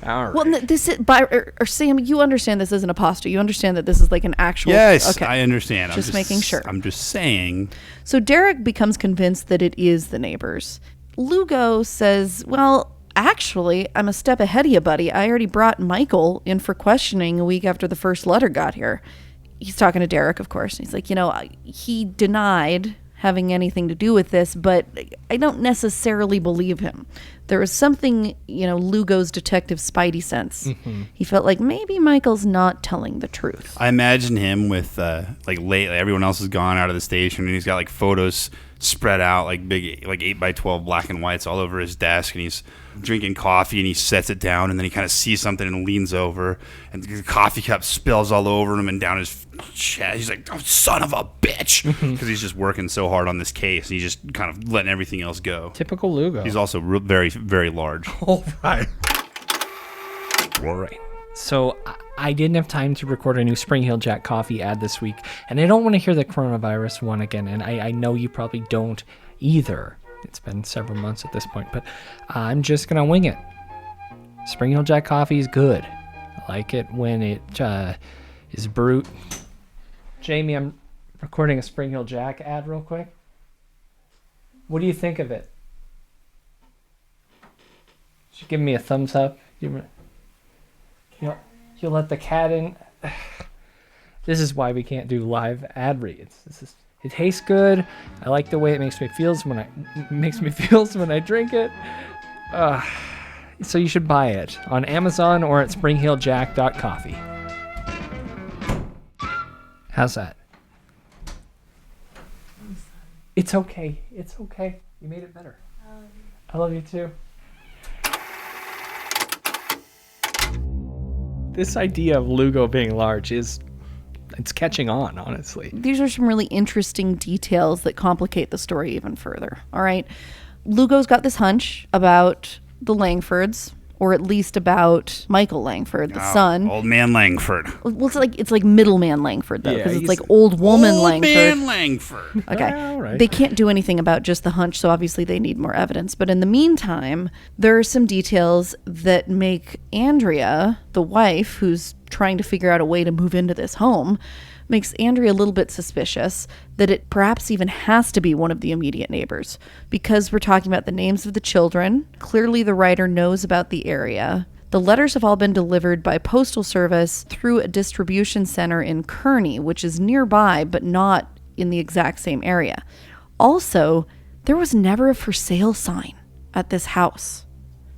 All right.
Well, this is, or Sam, you understand this isn't a pasta. You understand that this is like an actual...
Yes,
okay.
I understand.
Just making sure.
I'm just saying.
So Derek becomes convinced that it is the neighbors. Lugo says, well, actually, I'm a step ahead of you, buddy. I already brought Michael in for questioning a week after the first letter got here. He's talking to Derek, of course. He's like, he denied having anything to do with this, but I don't necessarily believe him. There was something, Lugo's detective spidey sense. Mm-hmm. He felt like maybe Michael's not telling the truth.
I imagine him with late, everyone else has gone out of the station, and he's got photos spread out like big 8x12 black and whites all over his desk, and he's drinking coffee and he sets it down, and then he kind of sees something and leans over, and the coffee cup spills all over him and down his chest. He's like, "Oh, son of a bitch," because he's just working so hard on this case, and he's just kind of letting everything else go.
Typical Lugo.
He's also very, very large.
All right. So I didn't have time to record a new Spring Hill Jack coffee ad this week, and I don't want to hear the coronavirus one again, and I know you probably don't either. It's been several months at this point, but I'm just going to wing it. Spring Hill Jack coffee is good. I like it when it is brewed. Jamie, I'm recording a Spring Hill Jack ad real quick. What do you think of it? Should give me a thumbs up. You'll let the cat in. This is why we can't do live ad reads. It tastes good. I like the way it makes me feel when I drink it. So you should buy it on Amazon or at springhilljack.coffee. How's that? It's okay. It's okay. You made it better. I love you too. This idea of Lugo being large it's catching on, honestly.
These are some really interesting details that complicate the story even further. All right. Lugo's got this hunch about the Langfords, or at least about Michael Langford, the son.
Old man Langford.
Well, it's like middleman Langford, though,
Yeah,
because it's
he's
like old woman
Old
Langford.
man Langford.
Okay.
All right.
They can't do anything about just the hunch, so obviously they need more evidence. But in the meantime, there are some details that make Andrea, the wife, who's trying to figure out a way to move into this home, makes Andrea a little bit suspicious that it perhaps even has to be one of the immediate neighbors, because we're talking about the names of the children. Clearly the writer knows about the area. The letters have all been delivered by postal service through a distribution center in Kearney, which is nearby but not in the exact same area. Also, there was never a for sale sign at this house.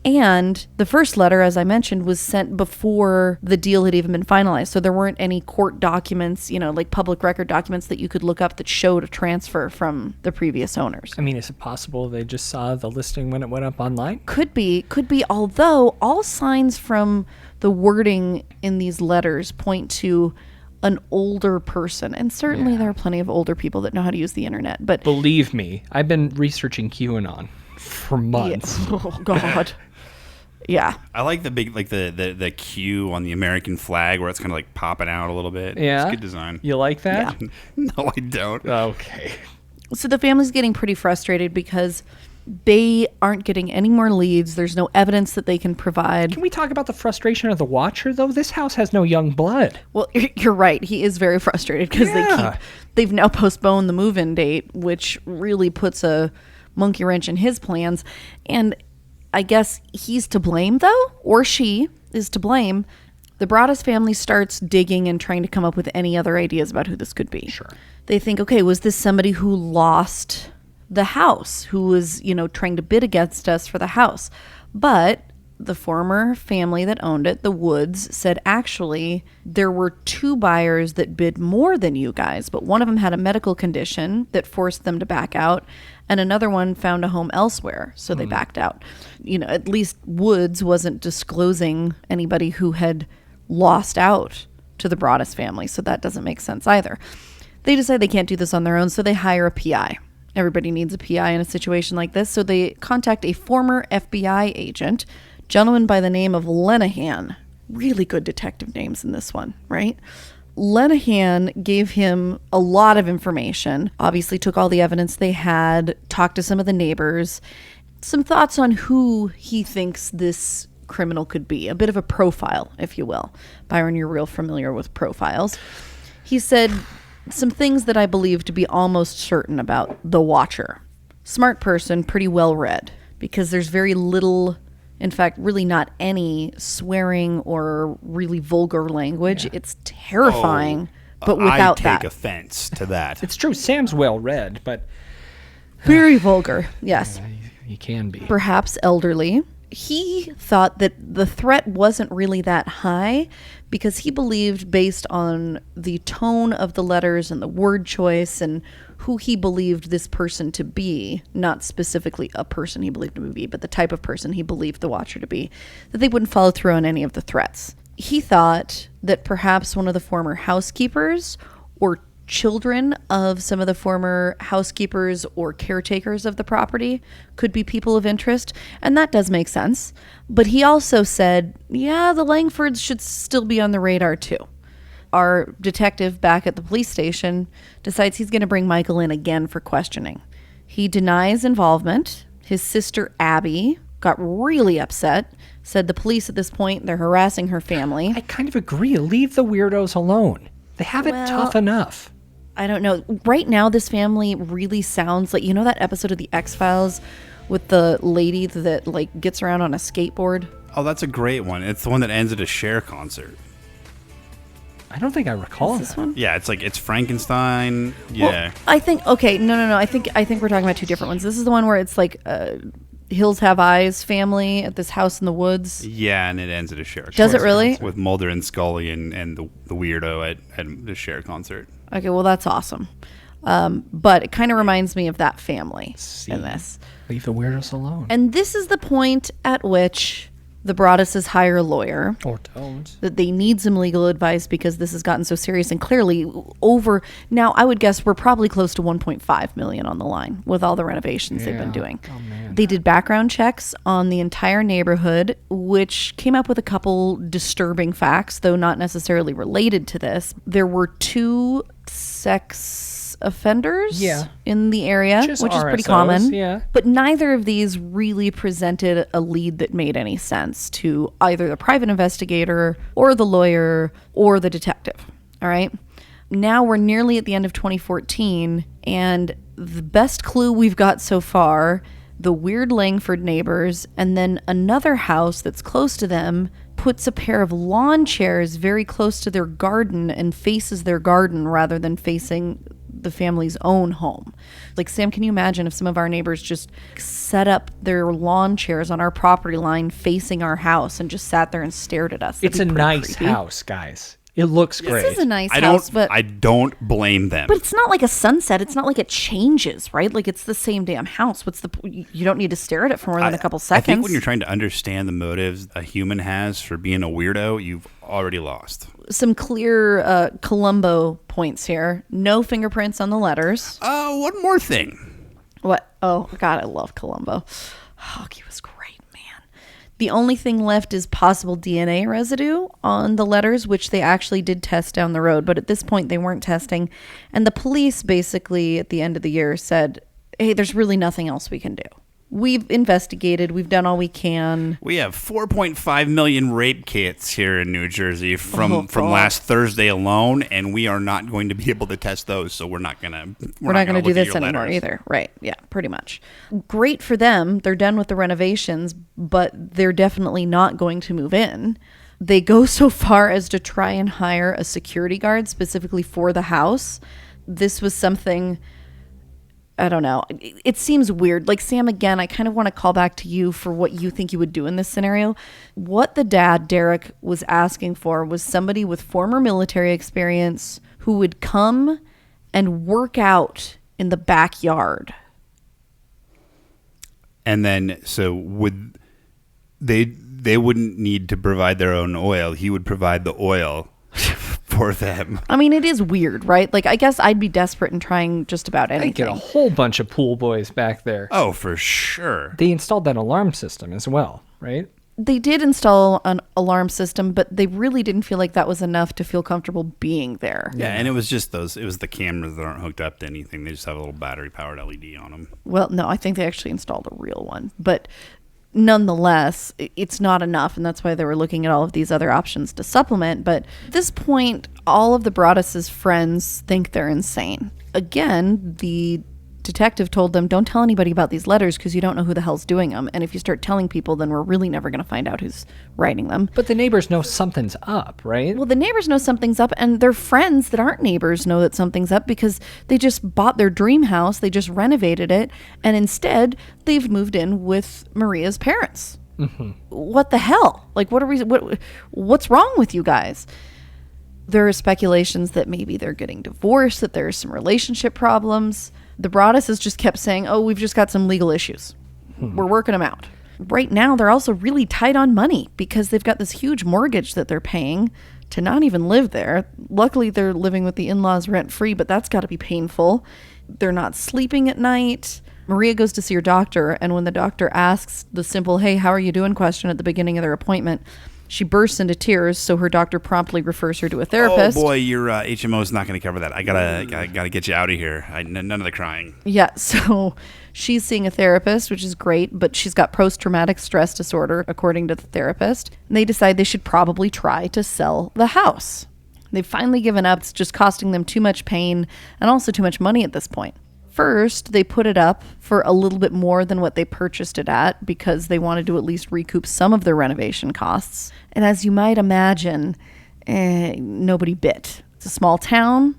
And the first letter, as I mentioned, was sent before the deal had even been finalized. So there weren't any court documents, like public record documents that you could look up that showed a transfer from the previous owners.
I mean, is it possible they just saw the listing when it went up online?
Could be, although all signs from the wording in these letters point to an older person. And certainly there are plenty of older people that know how to use the internet. But
believe me, I've been researching QAnon for months.
Yeah. Oh, God. Yeah.
I like the big, like the Q on the American flag where it's kind of like popping out a little bit.
Yeah.
It's good design.
You like that?
Yeah.
No, I don't.
Okay.
So the family's getting pretty frustrated because they aren't getting any more leads. There's no evidence that they can provide.
Can we talk about the frustration of the watcher, though? This house has no young blood.
Well, you're right. He is very frustrated because they've now postponed the move-in date, which really puts a monkey wrench in his plans. And I guess he's to blame, though, or she is to blame. The Broaddus family starts digging and trying to come up with any other ideas about who this could be.
Sure.
They think, okay, was this somebody who lost the house, who was, trying to bid against us for the house? But the former family that owned it, the Woods, said actually there were 2 buyers that bid more than you guys, but one of them had a medical condition that forced them to back out, and another one found a home elsewhere, so they backed out. At least Woods wasn't disclosing anybody who had lost out to the Broaddus family, so that doesn't make sense either. They decide they can't do this on their own, so they hire a PI. Everybody needs a PI in a situation like this, so they contact a former FBI agent, gentleman by the name of Lenahan. Really good detective names in this one, right? Lenahan gave him a lot of information, obviously took all the evidence they had, talked to some of the neighbors, some thoughts on who he thinks this criminal could be, a bit of a profile, if you will. Byron, you're real familiar with profiles. He said some things that I believe to be almost certain about the watcher. Smart person, pretty well read, because there's very little, in fact, really not any swearing or really vulgar language. Yeah. It's terrifying, but without that.
I take offense to that.
It's true. Sam's well read, but
very vulgar. Yes.
He can be.
Perhaps elderly. He thought that the threat wasn't really that high because he believed, based on the tone of the letters and the word choice and who he believed this person to be, not specifically a person he believed him to be, but the type of person he believed the watcher to be, that they wouldn't follow through on any of the threats. He thought that perhaps one of the former housekeepers or children of some of the former housekeepers or caretakers of the property could be people of interest, and that does make sense. But he also said, yeah, the Langfords should still be on the radar too. Our detective back at the police station decides he's going to bring Michael in again for questioning. He denies involvement. His sister Abby got really upset, said the police at this point, they're harassing her family.
I kind of agree. Leave the weirdos alone. They have it tough enough.
I don't know. Right now, this family really sounds like, that episode of The X-Files with the lady that gets around on a skateboard?
Oh, that's a great one. It's the one that ends at a Cher concert.
I don't think I recall
this one.
Yeah, it's Frankenstein. Yeah.
Well, I think, okay, no. I think we're talking about 2 different ones. This is the one where it's like Hills Have Eyes family at this house in the woods.
Yeah, and it ends at a Cher concert.
Does it really?
With Mulder and Scully and the weirdo at the Cher concert.
Okay, well, that's awesome. But it kind of reminds me of that family in this.
Leave the weirdos alone.
And this is the point at which the Broadduses hire a lawyer.
Or don't.
That they need some legal advice because this has gotten so serious and clearly over. Now, I would guess we're probably close to 1.5 million on the line with all the renovations they've been doing.
Oh, man.
They did background checks on the entire neighborhood, which came up with a couple disturbing facts, though not necessarily related to this. There were 2 sex offenders in the area,
Just
which is pretty
RSOs,
common.
yeah.
But neither of these really presented a lead that made any sense to either the private investigator or the lawyer or the detective. All right. Now we're nearly at the end of 2014, and the best clue we've got so far, the weird Langford neighbors, and then another house that's close to them puts a pair of lawn chairs very close to their garden and faces their garden rather than facing the family's own home. Like, Sam, can you imagine if some of our neighbors just set up their lawn chairs on our property line facing our house and just sat there and stared at us?
It's a nice house, guys. It looks great.
This is a nice house, but
I don't blame them.
But it's not like a sunset. It's not like it changes, right? Like, it's the same damn house. What's the? You don't need to stare at it for more than a couple seconds.
I think when you're trying to understand the motives a human has for being a weirdo, you've already lost.
Some clear Columbo points here. No fingerprints on the letters.
One more thing.
What? Oh, God, I love Columbo. Oh, he was great. The only thing left is possible DNA residue on the letters, which they actually did test down the road. But at this point, they weren't testing. And the police basically, at the end of the year, said, hey, there's really nothing else we can do. We've investigated. We've done all we can.
We have 4.5 million rape kits here in New Jersey from last Thursday alone, and we are not going to be able to test those, so we're not going to
do this anymore either. Right. Yeah, pretty much. Great for them. They're done with the renovations, but they're definitely not going to move in. They go so far as to try and hire a security guard specifically for the house. This was something... I don't know. It seems weird. Like, Sam, again, I kind of want to call back to you for what you think you would do in this scenario. What the dad, Derek, was asking for was somebody with former military experience who would come and work out in the backyard.
And then, so would they wouldn't need to provide their own oil. He would provide the oil for them.
I mean, it is weird, right? Like, I guess I'd be desperate in trying just about anything.
I'd get a whole bunch of pool boys back there.
Oh, for sure.
They installed that alarm system as well, right?
They did install an alarm system, but they really didn't feel like that was enough to feel comfortable being there.
Yeah, and it was just it was the cameras that aren't hooked up to anything. They just have a little battery-powered LED on them.
Well, no, I think they actually installed a real one. But nonetheless, it's not enough, and that's why they were looking at all of these other options to supplement. But at this point, all of the Broaddus' friends think they're insane. Again, the detective told them, don't tell anybody about these letters because you don't know who the hell's doing them. And if you start telling people, then we're really never going to find out who's writing them.
But the neighbors know something's up, right?
Well, the neighbors know something's up, and their friends that aren't neighbors know that something's up because they just bought their dream house. They just renovated it. And instead, they've moved in with Maria's parents.
Mm-hmm.
What the hell? Like, what's wrong with you guys? There are speculations that maybe they're getting divorced, that there's some relationship problems. The Broaddus just kept saying, oh, we've just got some legal issues. We're working them out. Right now, they're also really tight on money because they've got this huge mortgage that they're paying to not even live there. Luckily, they're living with the in-laws rent-free, but that's got to be painful. They're not sleeping at night. Maria goes to see her doctor, and when the doctor asks the simple, hey, how are you doing question at the beginning of their appointment, she bursts into tears, so her doctor promptly refers her to a therapist.
Oh boy, your HMO is not going to cover that. I gotta get you out of here. None of the crying.
Yeah, so she's seeing a therapist, which is great, but she's got post-traumatic stress disorder, according to the therapist. And they decide they should probably try to sell the house. They've finally given up. It's just costing them too much pain and also too much money at this point. First, they put it up for a little bit more than what they purchased it at because they wanted to at least recoup some of their renovation costs. And as you might imagine, nobody bit. It's a small town.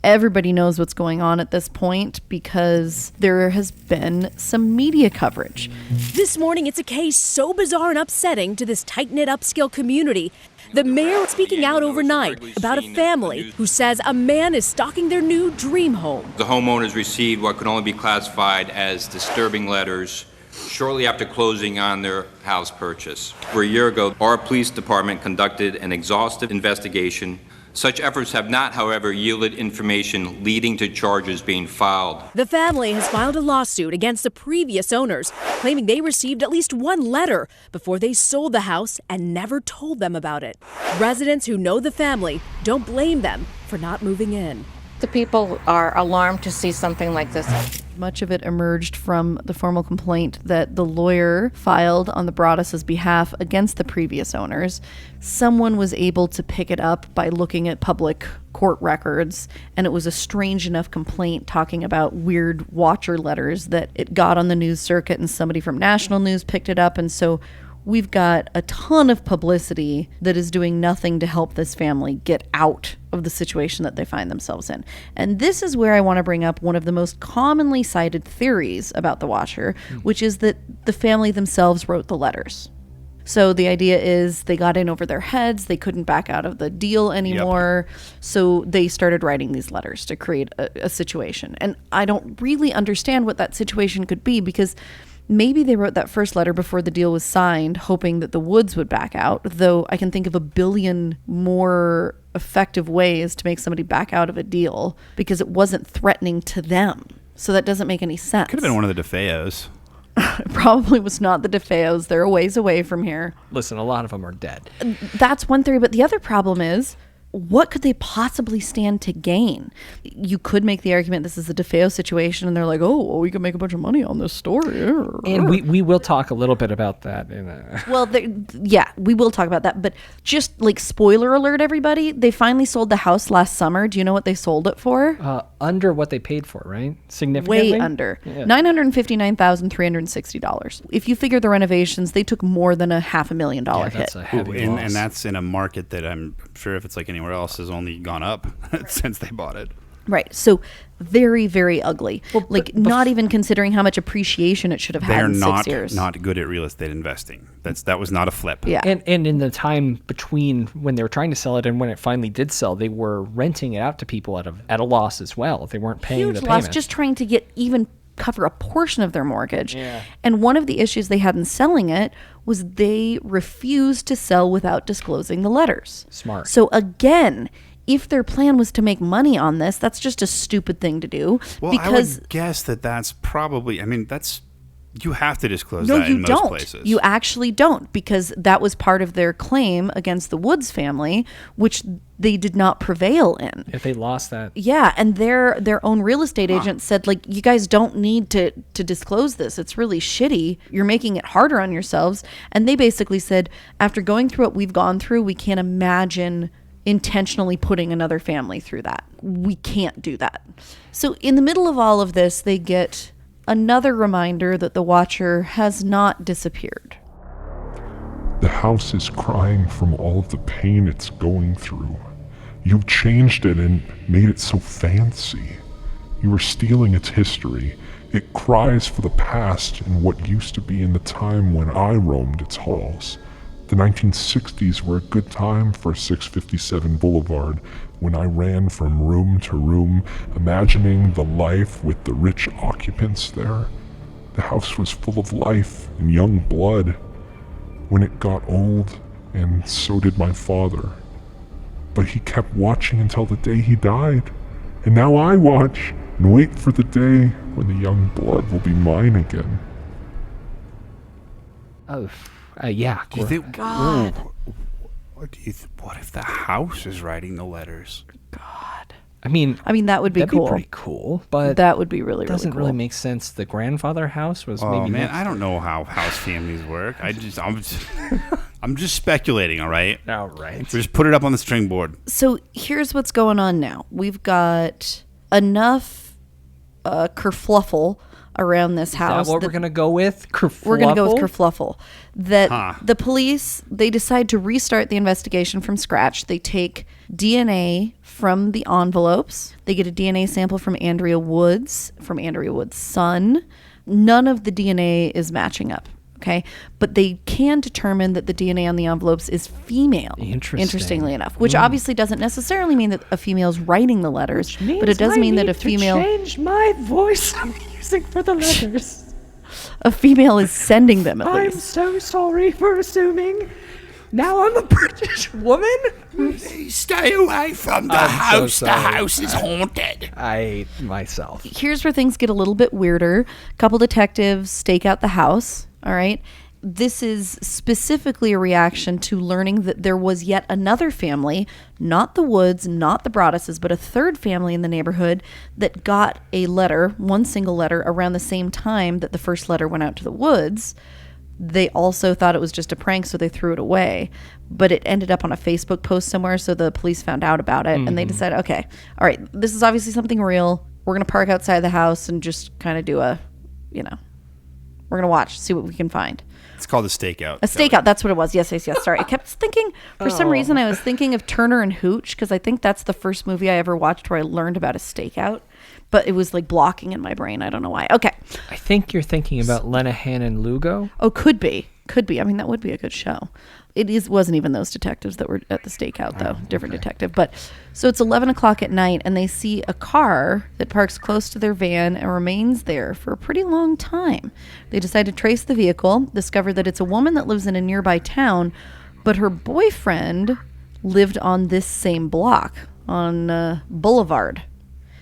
Everybody knows what's going on at this point because there has been some media coverage.
This morning, it's a case so bizarre and upsetting to this tight-knit upscale community. The mayor speaking out overnight about a family who says a man is stalking their new dream home.
The homeowners received what could only be classified as disturbing letters shortly after closing on their house purchase. For a year ago, our police department conducted an exhaustive investigation. Such efforts have not, however, yielded information leading to charges being filed.
The family has filed a lawsuit against the previous owners, claiming they received at least one letter before they sold the house and never told them about it. Residents who know the family don't blame them for not moving in.
The people are alarmed to see something like this.
Much of it emerged from the formal complaint that the lawyer filed on the Broaddus' behalf against the previous owners. Someone was able to pick it up by looking at public court records, and it was a strange enough complaint talking about weird watcher letters that it got on the news circuit, and somebody from national news picked it up, and so we've got a ton of publicity that is doing nothing to help this family get out of the situation that they find themselves in. And this is where I want to bring up one of the most commonly cited theories about the Watcher, which is that the family themselves wrote the letters. So the idea is they got in over their heads, they couldn't back out of the deal anymore, so they started writing these letters to create a situation. And I don't really understand what that situation could be, because maybe they wrote that first letter before the deal was signed, hoping that the Woods would back out, though I can think of a billion more effective ways to make somebody back out of a deal because it wasn't threatening to them. So that doesn't make any sense.
Could have been one of the DeFeos.
It probably was not the DeFeos. They're a ways away from here.
Listen, a lot of them are dead.
That's one theory, but the other problem is, what could they possibly stand to gain? You could make the argument this is a DeFeo situation, and they're like, oh, well, we can make a bunch of money on this story.
And we will talk a little bit about that.
Well, yeah, we will talk about that. But just like spoiler alert, everybody, they finally sold the house last summer. Do you know what they sold it for?
Under what they paid for, right? Significantly?
Way under. Yeah. $959,360. If you figure the renovations, they took more than $500,000 hit.
That's a heavy loss.
And that's in a market that I'm sure if it's like anywhere else has only gone up since they bought it.
Right. So very, very ugly. Well, not even considering how much appreciation it should have had in 6 years.
They're not good at real estate investing. That was not a flip.
Yeah.
And in the time between when they were trying to sell it and when it finally did sell, they were renting it out to people at a loss as well. They weren't paying
Huge
the
loss,
payment.
just trying to get even cover a portion of their mortgage.
Yeah.
And one of the issues they had in selling it was they refused to sell without disclosing the letters.
Smart.
So again, if their plan was to make money on this, that's just a stupid thing to do.
Well,
because
I would guess that's probably, you have to disclose
no,
that
you
in most
don't.
places.
You actually don't, because that was part of their claim against the Woods family, which they did not prevail in.
If they lost that.
Yeah, and their own real estate agent said, like, you guys don't need to disclose this. It's really shitty. You're making it harder on yourselves. And they basically said, after going through what we've gone through, we can't imagine intentionally putting another family through that. We can't do that. So in the middle of all of this, they get another reminder that the Watcher has not disappeared.
The house is crying from all of the pain it's going through. You've changed it and made it so fancy. You are stealing its history. It cries for the past and what used to be in the time when I roamed its halls. The 1960s were a good time for 657 Boulevard, when I ran from room to room, imagining the life with the rich occupants there. The house was full of life and young blood. When it got old, and so did my father. But he kept watching until the day he died. And now I watch and wait for the day when the young blood will be mine again.
Oh. Yeah.
Do you think,
God.
What if the house is writing the letters?
God.
I mean,
that would be
that'd
cool.
Be pretty cool, but
that would be really,
doesn't
really
really
cool.
make sense. The grandfather house was
Oh
maybe.
man,
next.
I don't know how house families work. I'm just speculating. All right.
All right.
Just put it up on the string board.
So here's what's going on now. We've got enough kerfluffle around this house.
Is that what we're going to go with? Kerfluffle?
We're going to go with kerfluffle. That the police, they decide to restart the investigation from scratch. They take DNA from the envelopes. They get a DNA sample from Andrea Woods' son. None of the DNA is matching up. Okay, but they can determine that the DNA on the envelopes is female. Interestingly enough, which obviously doesn't necessarily mean that a female's writing the letters, but it does mean that a female.
Change my voice I'm using for the letters.
a female is sending them at
I'm
least.
so sorry for assuming. Now I'm a British woman?
Stay away from the
I'm so
house. The
sorry.
house is haunted.
I hate myself.
Here's where things get a little bit weirder. A couple detectives stake out the house, all right? This is specifically a reaction to learning that there was yet another family, not the Woods, not the Broadduses, but a third family in the neighborhood that got a letter, one single letter, around the same time that the first letter went out to the Woods. They also thought it was just a prank, so they threw it away. But it ended up on a Facebook post somewhere, so the police found out about it, and they decided, okay, all right, this is obviously something real. We're going to park outside the house and just kind of do a, we're going to watch, see what we can find.
It's called a stakeout.
A stakeout, that's what it was. Yes. Sorry. I kept thinking, for some reason, I was thinking of Turner and Hooch, because I think that's the first movie I ever watched where I learned about a stakeout. But it was like blocking in my brain. I don't know why. Okay.
I think you're thinking about Lenahan and Lugo.
Oh, could be. I mean, that would be a good show. Wasn't even those detectives that were at the stakeout, though. Different detective. But so it's 11 o'clock at night, and they see a car that parks close to their van and remains there for a pretty long time. They decide to trace the vehicle, discover that it's a woman that lives in a nearby town, but her boyfriend lived on this same block on Boulevard.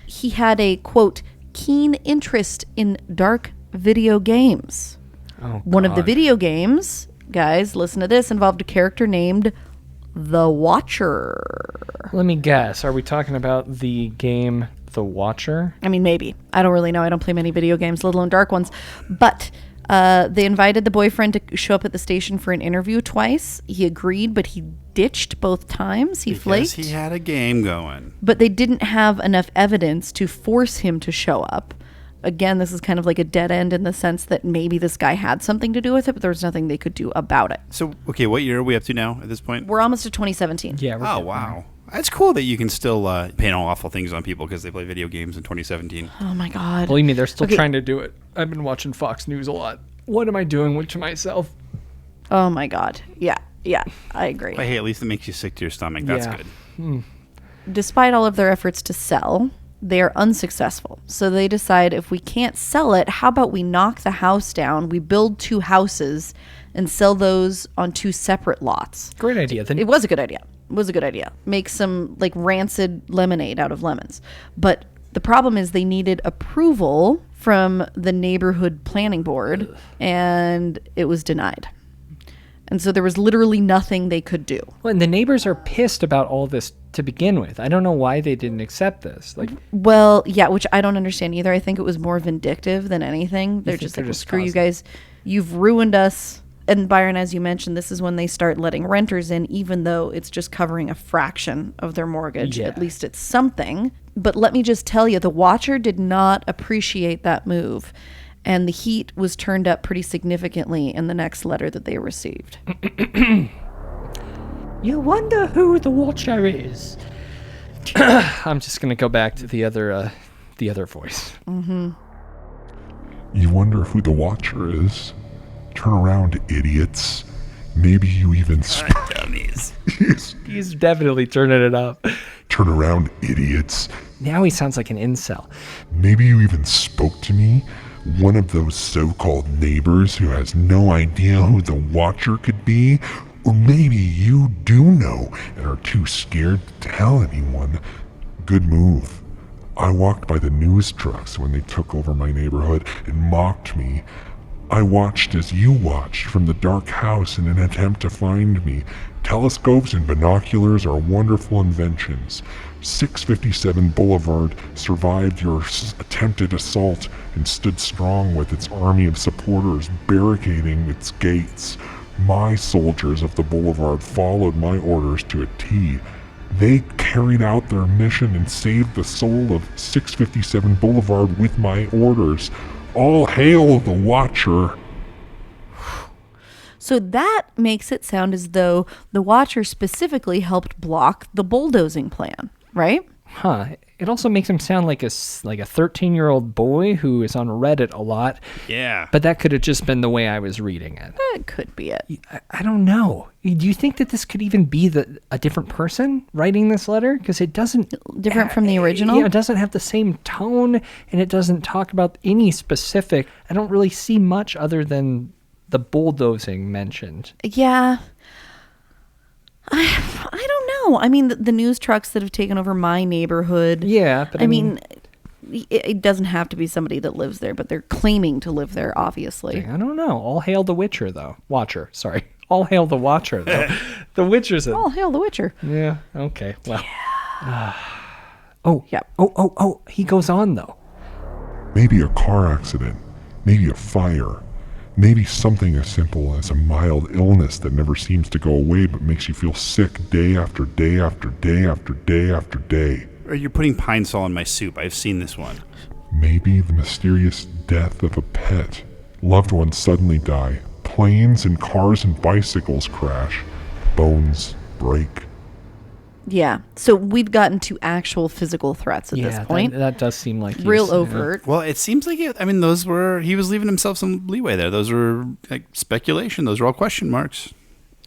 He had a, quote, keen interest in dark video games.
Oh,
One of the video games, guys, listen to this, involved a character named The Watcher.
Let me guess. Are we talking about the game The Watcher?
I mean, maybe. I don't really know. I don't play many video games, let alone dark ones. But they invited the boyfriend to show up at the station for an interview twice. He agreed, but he ditched both times. He flaked.
Because he had a game going.
But they didn't have enough evidence to force him to show up. Again, this is kind of like a dead end in the sense that maybe this guy had something to do with it, but there was nothing they could do about it.
So, okay, what year are we up to now at this point?
We're almost to 2017.
Yeah.
Oh, wow. That's cool that you can still paint awful things on people because they play video games in 2017.
Oh, my God.
Believe me, they're still trying to do it. I've been watching Fox News a lot. What am I doing to myself?
Oh, my God. Yeah, I agree.
But hey, at least it makes you sick to your stomach. That's good.
Despite all of their efforts to sell, they are unsuccessful. So they decide, if we can't sell it, how about we knock the house down, we build 2 houses, and sell those on 2 separate lots.
Great idea.
It was a good idea. Make some like rancid lemonade out of lemons. But the problem is they needed approval from the neighborhood planning board, and it was denied. And so there was literally nothing they could do.
Well, and the neighbors are pissed about all this to begin with. I don't know why they didn't accept this.
Well, yeah, which I don't understand either. I think it was more vindictive than anything. They're just like, well, screw you guys. You've ruined us. And Byron, as you mentioned, this is when they start letting renters in, even though it's just covering a fraction of their mortgage.
Yeah.
At least it's something. But let me just tell you, the Watcher did not appreciate that move. And the heat was turned up pretty significantly in the next letter that they received.
You wonder who the Watcher is. I'm just going to go back to the other voice.
Mm-hmm.
You wonder who the Watcher is? Turn around, idiots. Maybe you even...
Dummies.
He's definitely turning it up.
Turn around, idiots.
Now he sounds like an incel.
Maybe you even spoke to me? One of those so-called neighbors who has no idea who the Watcher could be? Or maybe you do know and are too scared to tell anyone. Good move. I walked by the news trucks when they took over my neighborhood and mocked me. I watched as you watched from the dark house in an attempt to find me. Telescopes and binoculars are wonderful inventions. 657 Boulevard survived your attempted assault and stood strong with its army of supporters barricading its gates. My soldiers of the Boulevard followed my orders to a T. They carried out their mission and saved the soul of 657 Boulevard with my orders. All hail the Watcher.
So that makes it sound as though the Watcher specifically helped block the bulldozing plan, right?
Huh. It also makes him sound like a 13-year-old boy who is on Reddit a lot.
Yeah.
But that could have just been the way I was reading it.
That could be it.
I don't know. Do you think that this could even be a different person writing this letter? Because it doesn't...
Different from the original?
Yeah, it doesn't have the same tone, and it doesn't talk about any specific... I don't really see much other than the bulldozing mentioned.
Yeah. I don't know. I mean, the news trucks that have taken over my neighborhood.
Yeah, but I mean
it doesn't have to be somebody that lives there, but they're claiming to live there, obviously.
I don't know. All hail the Witcher, though. Watcher, sorry. All hail the Watcher, though. The Witcher's
All hail the Witcher.
Yeah, okay. Well.
Yeah.
Oh, he goes on, though.
Maybe a car accident. Maybe a fire. Maybe something as simple as a mild illness that never seems to go away but makes you feel sick day after day after day after day after day.
Or you're putting pine sol in my soup. I've seen this one.
Maybe the mysterious death of a pet. Loved ones suddenly die. Planes and cars and bicycles crash. Bones break.
Yeah. So we've gotten to actual physical threats at this point.
That does seem like
real overt.
Well, it seems like he was leaving himself some leeway there. Those were like speculation. Those were all question marks.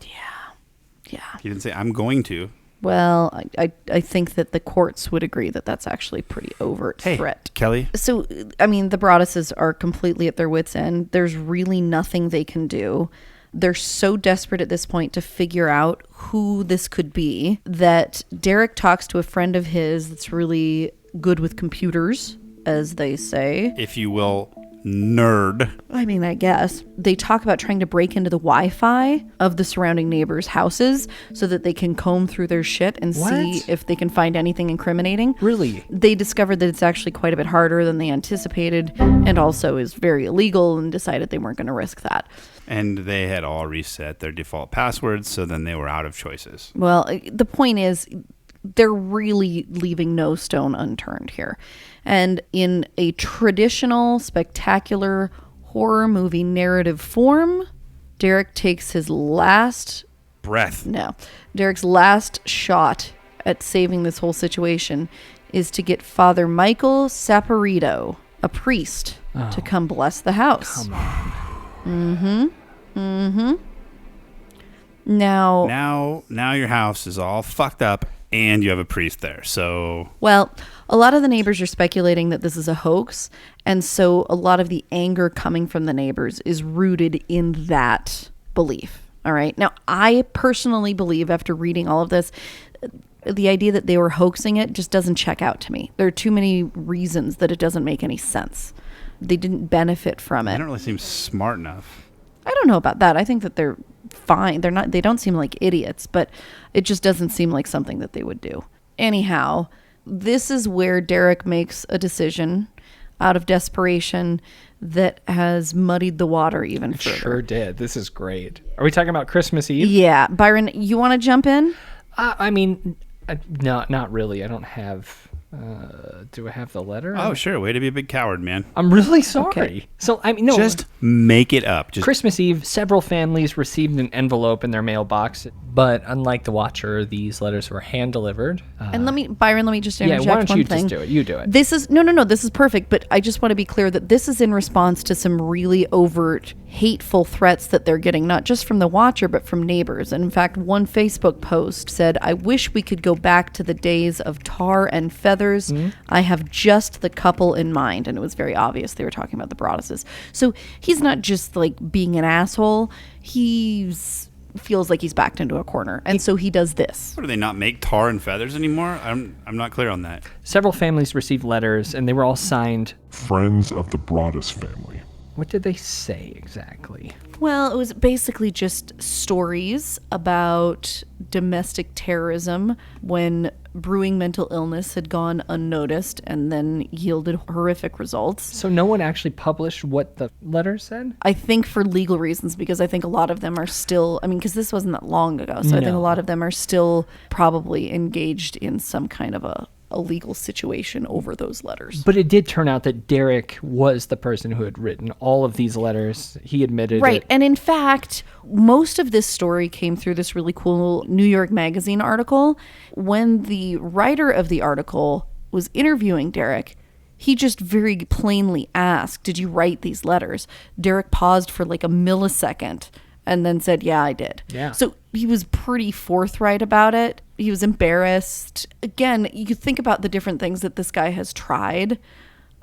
Yeah.
He didn't say, I'm going to.
Well, I think that the courts would agree that that's actually pretty overt threat.
Kelly?
So, I mean, the Broadduses are completely at their wits' end. There's really nothing they can do. They're so desperate at this point to figure out who this could be that Derek talks to a friend of his that's really good with computers, as they say.
If you will, nerd.
I mean, I guess. They talk about trying to break into the Wi-Fi of the surrounding neighbors' houses so that they can comb through their shit and see if they can find anything incriminating.
Really?
They discovered that it's actually quite a bit harder than they anticipated and also is very illegal and decided they weren't going to risk that.
And they had all reset their default passwords, so then they were out of choices.
Well, the point is, they're really leaving no stone unturned here. And in a traditional, spectacular horror movie narrative form, Derek takes his last
breath.
No. Derek's last shot at saving this whole situation is to get Father Michael Saporito, a priest, to come bless the house.
Come on.
Now
your house is all fucked up and you have a priest there. So,
well, a lot of the neighbors are speculating that this is a hoax, and so a lot of the anger coming from the neighbors is rooted in that belief. All right. Now, I personally believe, after reading all of this, the idea that they were hoaxing it just doesn't check out to me. There are too many reasons that it doesn't make any sense. They didn't benefit from it.
They don't really seem smart enough.
I don't know about that. I think that they're fine. They don't seem like idiots, but it just doesn't seem like something that they would do. Anyhow, this is where Derek makes a decision out of desperation that has muddied the water even further.
Sure did. This is great. Are we talking about Christmas Eve?
Yeah. Byron, you want to jump in?
I mean, no, not really. I don't have... do I have the letter?
Oh, sure. Way to be a big coward, man.
I'm really sorry.
Okay.
So, I mean, no.
Just make it up.
Christmas Eve, several families received an envelope in their mailbox, but unlike the Watcher, these letters were hand-delivered.
And Byron, let me just interject
why don't
one
you
thing.
just do it? You do it.
This is, no, this is perfect, but I just want to be clear that this is in response to some really overt, hateful threats that they're getting, not just from the Watcher, but from neighbors. And in fact, one Facebook post said, "I wish we could go back to the days of tar and feathers. I have just the couple in mind." And it was very obvious they were talking about the Broadduses. So he's not just like being an asshole. He's feels like he's backed into a corner, and so he does this.
What, do they not make tar and feathers anymore? I'm not clear on that.
Several families received letters, and they were all signed
Friends of the Broaddus family.
What did they say exactly?
Well, it was basically just stories about domestic terrorism when brewing mental illness had gone unnoticed and then yielded horrific results.
So no one actually published what the letter said?
I think for legal reasons, because I think a lot of them are still, because this wasn't that long ago, so I think a lot of them are still probably engaged in some kind of a legal situation over those letters.
But it did turn out that Derek was the person who had written all of these letters. He admitted
right.
it.
And in fact, most of this story came through this really cool New York Magazine article. When the writer of the article was interviewing Derek, he just very plainly asked, did you write these letters? Derek paused for like a millisecond and then said, yeah, I did.
Yeah.
So he was pretty forthright about it. He was embarrassed. Again, you could think about the different things that this guy has tried.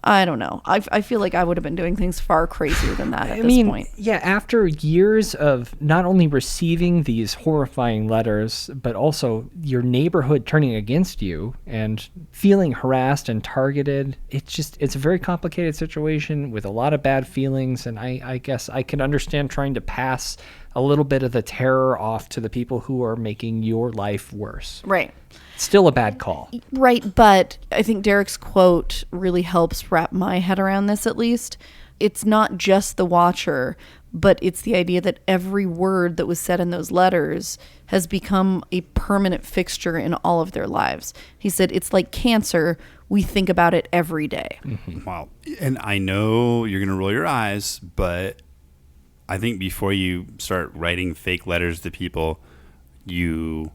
I don't know. I feel like I would have been doing things far crazier than that at this point.
Yeah, after years of not only receiving these horrifying letters, but also your neighborhood turning against you and feeling harassed and targeted, it's a very complicated situation with a lot of bad feelings. And I guess I can understand trying to pass a little bit of the terror off to the people who are making your life worse.
Right.
Still a bad call.
Right, but I think Derek's quote really helps wrap my head around this, at least. It's not just the Watcher, but it's the idea that every word that was said in those letters has become a permanent fixture in all of their lives. He said, it's like cancer. We think about it every day.
Mm-hmm. Wow. And I know you're going to roll your eyes, but I think before you start writing fake letters to people, you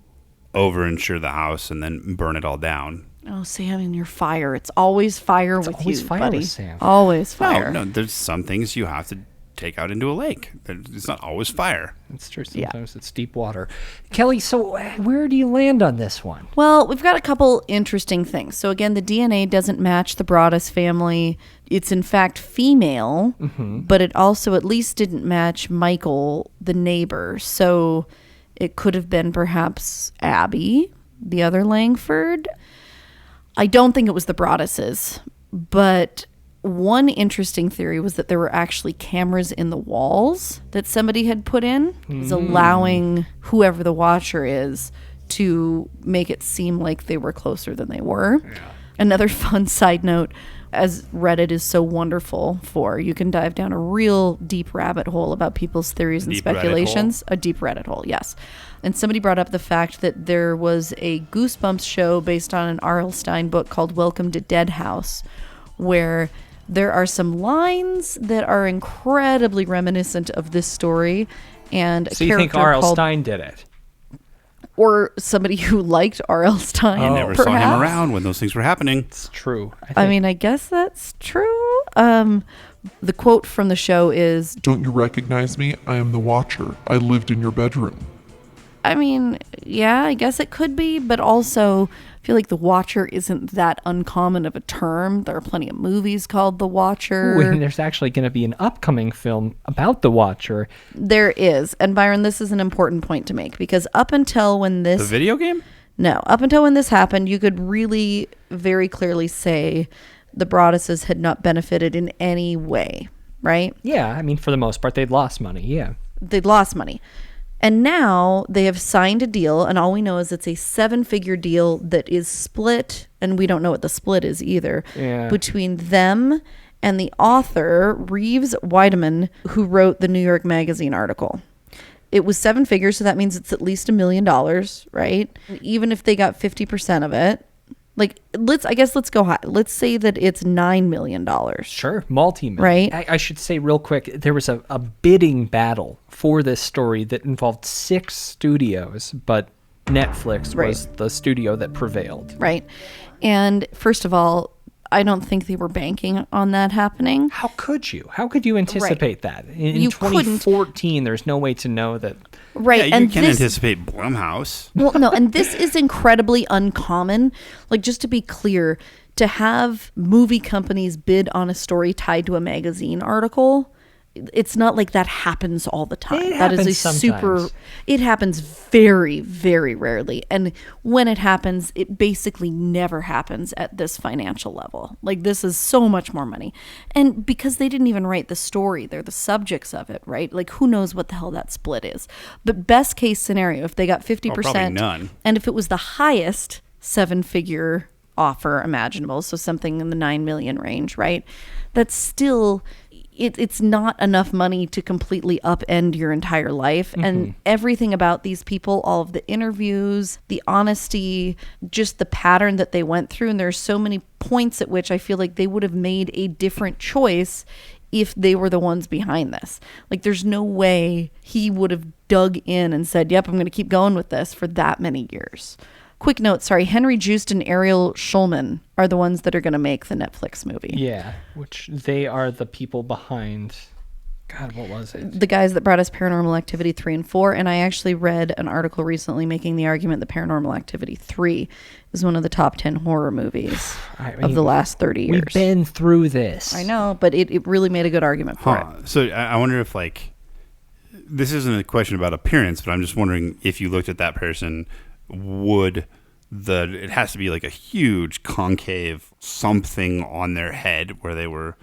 overinsure the house and then burn it all down.
Oh, Sam, in your fire. It's always fire with
always
you,
fire
buddy.
with Sam.
Always fire.
No, there's some things you have to take out into a lake. It's not always fire.
It's true. Sometimes it's deep water. Kelly, so where do you land on this one?
Well, we've got a couple interesting things. So again, the DNA doesn't match the Broaddus family. It's in fact female, but it also at least didn't match Michael, the neighbor. So it could have been perhaps Abby, the other Langford. I don't think it was the Broadduses, but one interesting theory was that there were actually cameras in the walls that somebody had put in. It was allowing whoever the Watcher is to make it seem like they were closer than they were. Yeah. Another fun side note, as Reddit is so wonderful for, you can dive down a real deep rabbit hole about people's theories and speculations. A deep Reddit hole, yes. And somebody brought up the fact that there was a Goosebumps show based on an R.L. Stine book called Welcome to Dead House, where there are some lines that are incredibly reminiscent of this story. And
so you think R.L. Stine did it?
Or somebody who liked R.L. Stine.
You never saw him around when those things were happening.
It's true.
I mean, I guess that's true. The quote from the show is,
"Don't you recognize me? I am the Watcher. I lived in your bedroom."
I mean, yeah, I guess it could be, but also I feel like the Watcher isn't that uncommon of a term. There are plenty of movies called The Watcher.
Ooh, and there's actually going to be an upcoming film about the Watcher.
There is. And Byron, this is an important point to make, because up until when this...
The video game?
No. Up until when this happened, you could really very clearly say the Broadduses had not benefited in any way, right?
Yeah, I mean, for the most part, they'd lost money, yeah.
They'd lost money. And now they have signed a deal, and all we know is it's a 7-figure deal that is split, and we don't know what the split is either, between them and the author, Reeves Weideman, who wrote the New York Magazine article. It was 7 figures, so that means it's at least $1 million, right? Even if they got 50% of it, like, let's go high. Let's say that it's $9 million.
Sure, multi-million.
Right?
I should say real quick, there was a bidding battle for this story that involved 6 studios, but Netflix was the studio that prevailed.
Right. And first of all, I don't think they were banking on that happening.
How could you? How could you anticipate that? In 2014, there's no way to know that.
Right.
Yeah, and you can anticipate Blumhouse.
Well, no, and this is incredibly uncommon. Like, just to be clear, to have movie companies bid on a story tied to a magazine article, it's not like that happens all the time. That is a
sometimes.
It happens very, very rarely. And when it happens, it basically never happens at this financial level. Like, this is so much more money. And because they didn't even write the story, they're the subjects of it, right? Like, who knows what the hell that split is. But best case scenario, if they got 50%,
probably none.
And if it was the highest 7-figure offer imaginable, so something in the 9 million range, right? That's still... It's not enough money to completely upend your entire life. Mm-hmm. And everything about these people, all of the interviews, the honesty, just the pattern that they went through. And there's so many points at which I feel like they would have made a different choice if they were the ones behind this. Like, there's no way he would have dug in and said, yep, I'm going to keep going with this for that many years. quick note, sorry, Henry Joost and Ariel Schulman are the ones that are going to make the Netflix movie.
Yeah, which they are the people behind... God, what was it?
The guys that brought us Paranormal Activity 3 and 4, and I actually read an article recently making the argument that Paranormal Activity 3 is one of the top 10 horror movies of the last 30 years.
We've been through this.
I know, but it really made a good argument for it.
So I wonder if, like, this isn't a question about appearance, but I'm just wondering if you looked at that person, it has to be like a huge concave something on their head where they were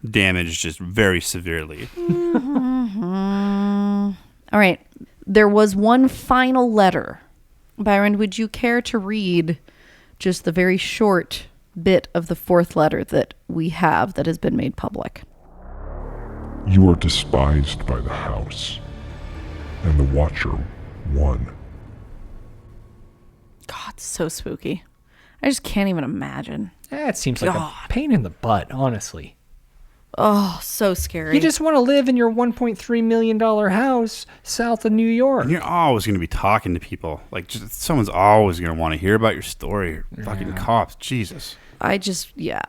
damaged just very severely.
All right. There was one final letter. Byron, would you care to read just the very short bit of the fourth letter that we have that has been made public?
You are despised by the house, and the Watcher won.
God, so spooky. I just can't even imagine.
That seems like a pain in the butt, honestly.
Oh, so scary.
You just want to live in your $1.3 million house south of New York.
And you're always going to be talking to people. Like, someone's always going to want to hear about your story. Fucking cops. Jesus.
I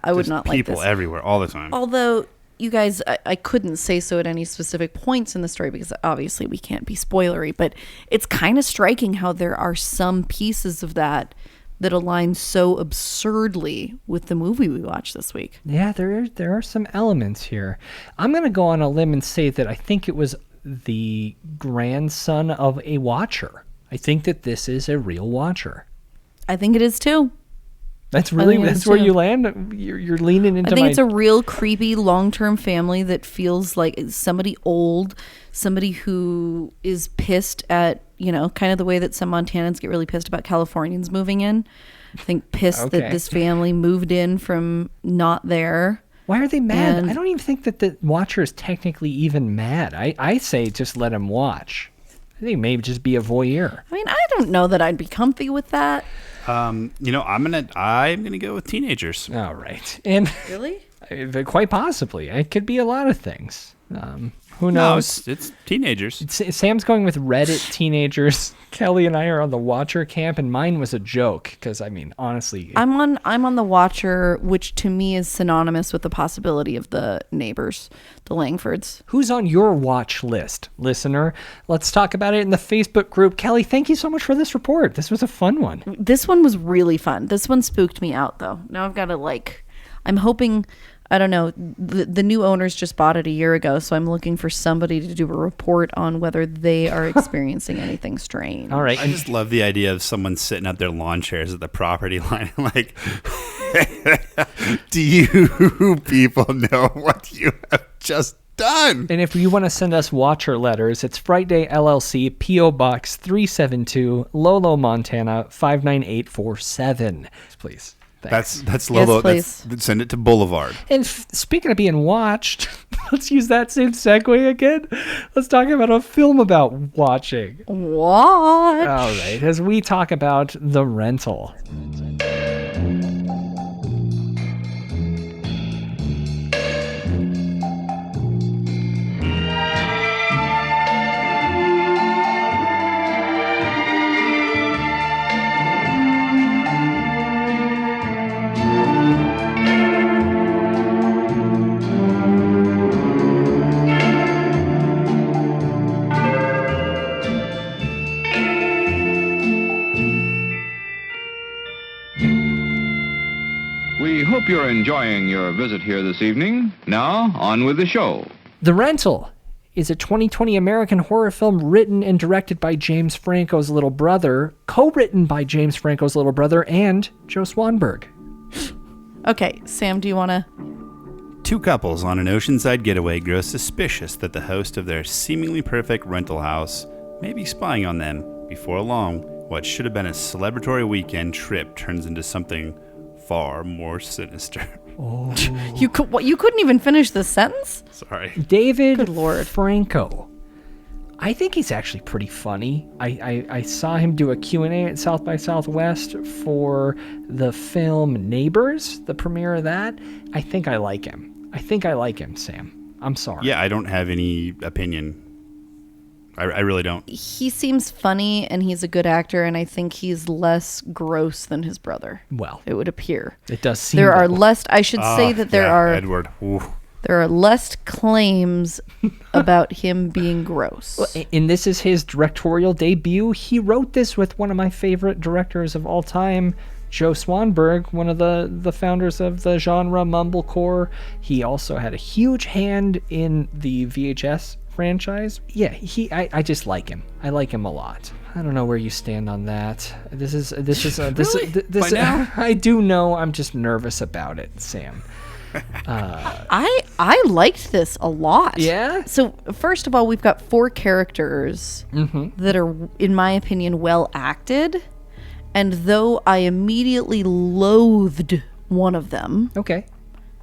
would not like this.
People everywhere all the time.
Although, you guys, I couldn't say so at any specific points in the story because obviously we can't be spoilery, but it's kind of striking how there are some pieces of that align so absurdly with the movie we watched this week.
Yeah, there are some elements here. I'm going to go on a limb and say that I think it was the grandson of a Watcher. I think that this is a real Watcher.
I think it is too.
That's where you land? You're leaning into
I think it's a real creepy long-term family that feels like somebody old, somebody who is pissed at, kind of the way that some Montanans get really pissed about Californians moving in. I think pissed that this family moved in from not there.
Why are they mad? I don't even think that the Watcher is technically even mad. I say just let him watch. I think maybe just be a voyeur.
I mean, I don't know that I'd be comfy with that.
I'm gonna go with teenagers.
All right, and
really,
quite possibly, it could be a lot of things. Who knows?
No, it's teenagers.
Sam's going with Reddit teenagers. Kelly and I are on the Watcher camp, and mine was a joke because honestly,
I'm on the Watcher, which to me is synonymous with the possibility of the neighbors, the Langfords.
Who's on your watch list, listener? Let's talk about it in the Facebook group. Kelly, thank you so much for this report. This was a fun one.
This one was really fun. This one spooked me out though. Now I've got to I'm hoping. I don't know. The new owners just bought it a year ago, so I'm looking for somebody to do a report on whether they are experiencing anything strange.
All right.
I just love the idea of someone sitting at their lawn chairs at the property line like, do you people know what you have just done?
And if you want to send us Watcher letters, it's Frightday LLC, P.O. Box 372, Lolo, Montana 59847. Please. Thanks.
That's Lolo.
Yes,
send it to Boulevard.
And speaking of being watched, let's use that same segue again. Let's talk about a film about watching.
Watch.
All right, as we talk about The Rental.
We hope you're enjoying your visit here this evening. Now, on with the show.
The Rental is a 2020 American horror film written and directed by James Franco's little brother, co-written by James Franco's little brother and Joe Swanberg.
Okay, Sam, do you want to...
Two couples on an oceanside getaway grow suspicious that the host of their seemingly perfect rental house may be spying on them. Before long, what should have been a celebratory weekend trip turns into something far more sinister.
Oh.
You couldn't even finish the sentence?
Sorry.
David Franco. I think he's actually pretty funny. I saw him do a Q&A at South by Southwest for the film Neighbors, the premiere of that. I think I like him, Sam. I'm sorry.
Yeah, I don't have any opinion. I really don't.
He seems funny and he's a good actor, and I think he's less gross than his brother.
Well,
it would appear.
It does seem
there are
though.
less. I should say that there are
Edward. Ooh.
There are less claims about him being gross.
Well, and this is his directorial debut. He wrote this with one of my favorite directors of all time, Joe Swanberg, one of the founders of the genre mumblecore. He also had a huge hand in the VHS franchise. Yeah, I just like him. I like him a lot. I don't know where you stand on that. This
By now?
I do know. I'm just nervous about it, Sam.
I liked this a lot.
Yeah?
So first of all, we've got 4 characters that are, in my opinion, well acted. And though I immediately loathed one of them.
Okay.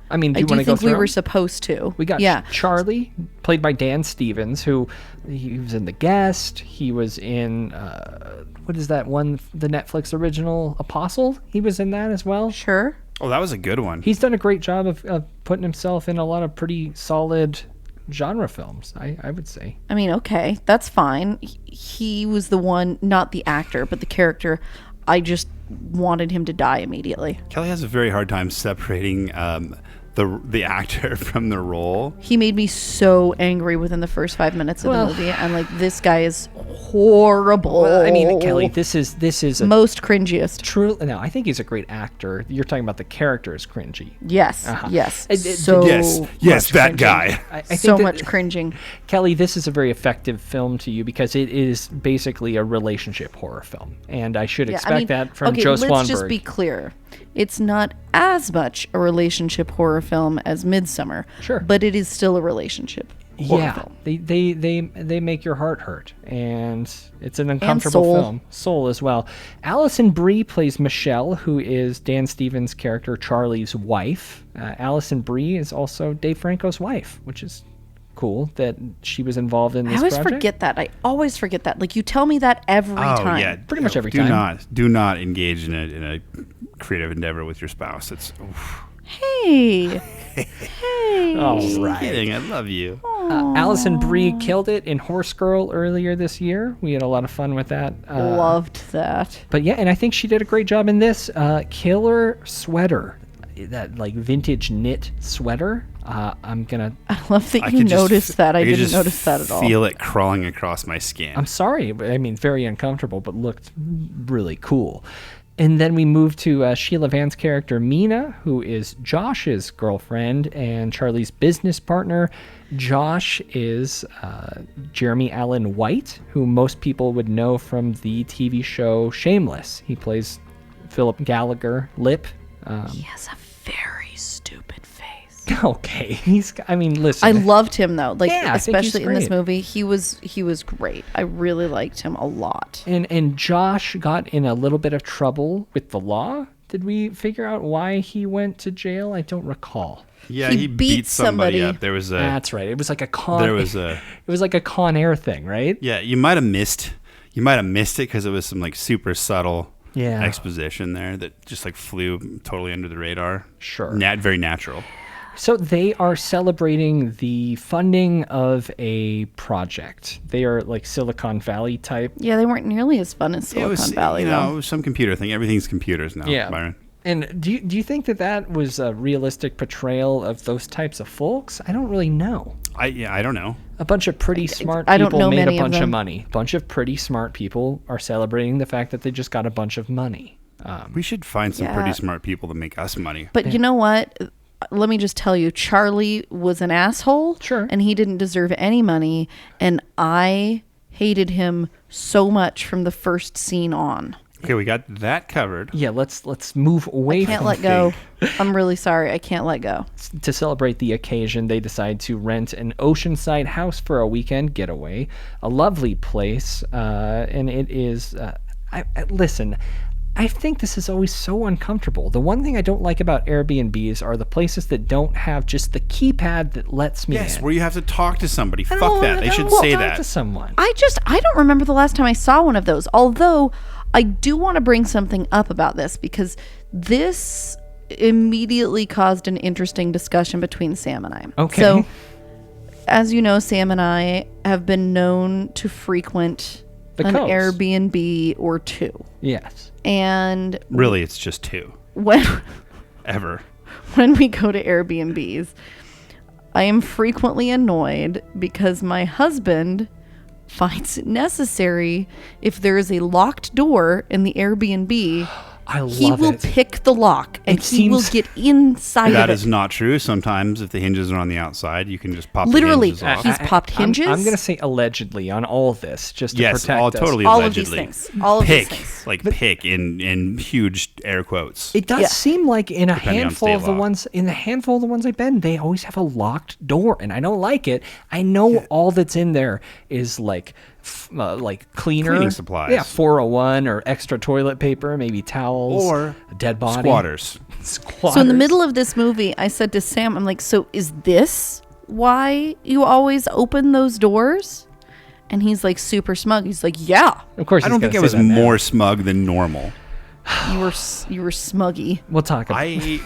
I mean, do you
I
want
do
to go
think
through
we were
them?
supposed to.
We got Charlie, played by Dan Stevens, who he was in The Guest. He was in what is that one? The Netflix original Apostle. He was in that as well.
Sure.
Oh, that was a good one.
He's done a great job of putting himself in a lot of pretty solid genre films, I would say.
I mean, okay, that's fine. He was the one, not the actor, but the character. I just wanted him to die immediately.
Kelly has a very hard time separating the actor from the role.
He made me so angry within the first 5 minutes of the movie. I'm like, this guy is horrible.
Well, I mean, Kelly, this is a
most cringiest.
True. No, I think he's a great actor. You're talking about the character is cringy.
Yes.
Uh-huh.
Yes.
So
yes, that
cringing.
guy.
I think
so
that,
much cringing.
Kelly, this is a very effective film to you because it is basically a relationship horror film, and I should expect that from Joe Swanberg.
Let's just be clear. It's not as much a relationship horror film as Midsommar.
Sure.
But it is still a relationship horror film.
They make your heart hurt, and it's an uncomfortable film. Soul as well. Alison Brie plays Michelle, who is Dan Stevens' character Charlie's wife. Alison Brie is also Dave Franco's wife, which is cool that she was involved in this project.
I always forget that. Like, you tell me that every time.
Yeah,
pretty much every time.
Do not engage in a creative endeavor with your spouse. It's
Hey.
All right.
Kidding. I love you.
Alison Brie killed it in Horse Girl earlier this year. We had a lot of fun with that.
Loved that.
But yeah, and I think she did a great job in this. Killer sweater, that like vintage knit sweater. I'm gonna.
I love that you noticed that. I didn't notice that at all.
Feel it crawling across my skin.
I'm sorry, but I mean, very uncomfortable, but looked really cool. And then we move to Sheila Vann's character, Mina, who is Josh's girlfriend and Charlie's business partner. Josh is Jeremy Allen White, who most people would know from the TV show Shameless. He plays Philip Gallagher, Lip.
He has a very stupid face.
Okay, listen.
I loved him though, especially in this
great.
movie. He was great. I really liked him a lot.
And Josh got in a little bit of trouble with the law. Did we figure out why he went to jail? I don't recall.
Yeah, he beat somebody up. There was a.
That's right. It was like a con.
There was a.
It was like a Con Air thing, right?
Yeah, you might have missed it because it was some like super subtle.
Yeah.
Exposition there that just like flew totally under the radar.
Sure.
Very natural.
So they are celebrating the funding of a project. They are like Silicon Valley type.
Yeah, they weren't nearly as fun as Silicon Valley.
You know, some computer thing. Everything's computers now.
Yeah.
Byron.
And do you think that was a realistic portrayal of those types of folks? I don't really know.
I don't know.
A bunch of pretty smart
I don't
people
know
made
many
a bunch
of
of
them.
money. A bunch of pretty smart people are celebrating the fact that they just got a bunch of money.
We should find some pretty smart people to make us money.
But you know what? Let me just tell you, Charlie was an asshole.
Sure.
And he didn't deserve any money. And I hated him so much from the first scene on.
Okay, we got that covered.
Yeah, let's move away from
I can't let go. I'm really sorry. I can't let go.
To celebrate the occasion, they decide to rent an oceanside house for a weekend getaway. A lovely place. And it is... listen... I think this is always so uncomfortable. The one thing I don't like about Airbnbs are the places that don't have just the keypad that lets me in.
Yes, where you have to talk to somebody. Fuck that. They should say that.
Talk to someone.
I don't remember the last time I saw one of those. Although I do want to bring something up about this because this immediately caused an interesting discussion between Sam and I.
Okay.
So As you know, Sam and I have been known to frequent
The
an
coast.
Airbnb or two.
Yes.
And
Really, it's just 2.
when
Ever.
when we go to Airbnbs, I am frequently annoyed because my husband finds it necessary, if there is a locked door in the Airbnb, he will pick the lock and he will get inside
That
of
is
it.
not true. Sometimes if the hinges are on the outside, you can just pop
Literally,
the hinges off.
he's popped hinges.
I'm going to say allegedly on all this, just to
Yes,
protect
all
us.
totally
All
allegedly.
of these things. All of
pick,
these things.
like pick in huge air quotes.
It does seem like in a
Depending on
handful
state
of the
law.
ones I've been, they always have a locked door, and I don't like it. I know all that's in there is like cleaner
Cleaning supplies.
Yeah, 401 or extra toilet paper, maybe towels
Or
a dead body.
Squatters.
So in the middle of this movie, I said to Sam, I'm like, so is this why you always open those doors? And he's like super smug. He's like, yeah.
Of course,
I don't think I was more smug than normal.
You were smuggy.
We'll talk about
I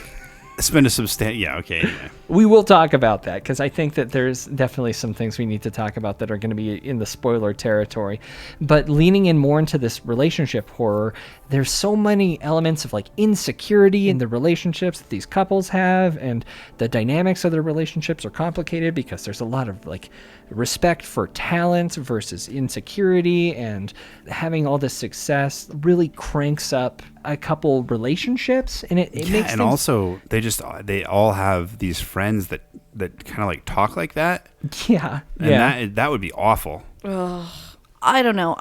spend a substantial... Yeah, okay. Anyway.
We will talk about that because I think that there's definitely some things we need to talk about that are going to be in the spoiler territory. But leaning in more into this relationship horror, there's so many elements of like insecurity in the relationships that these couples have, and the dynamics of their relationships are complicated because there's a lot of like respect for talent versus insecurity, and having all this success really cranks up a couple relationships, and it makes
and
things...
also they all have these friends that kind of like talk like that.
Yeah,
and that would be awful.
I don't know.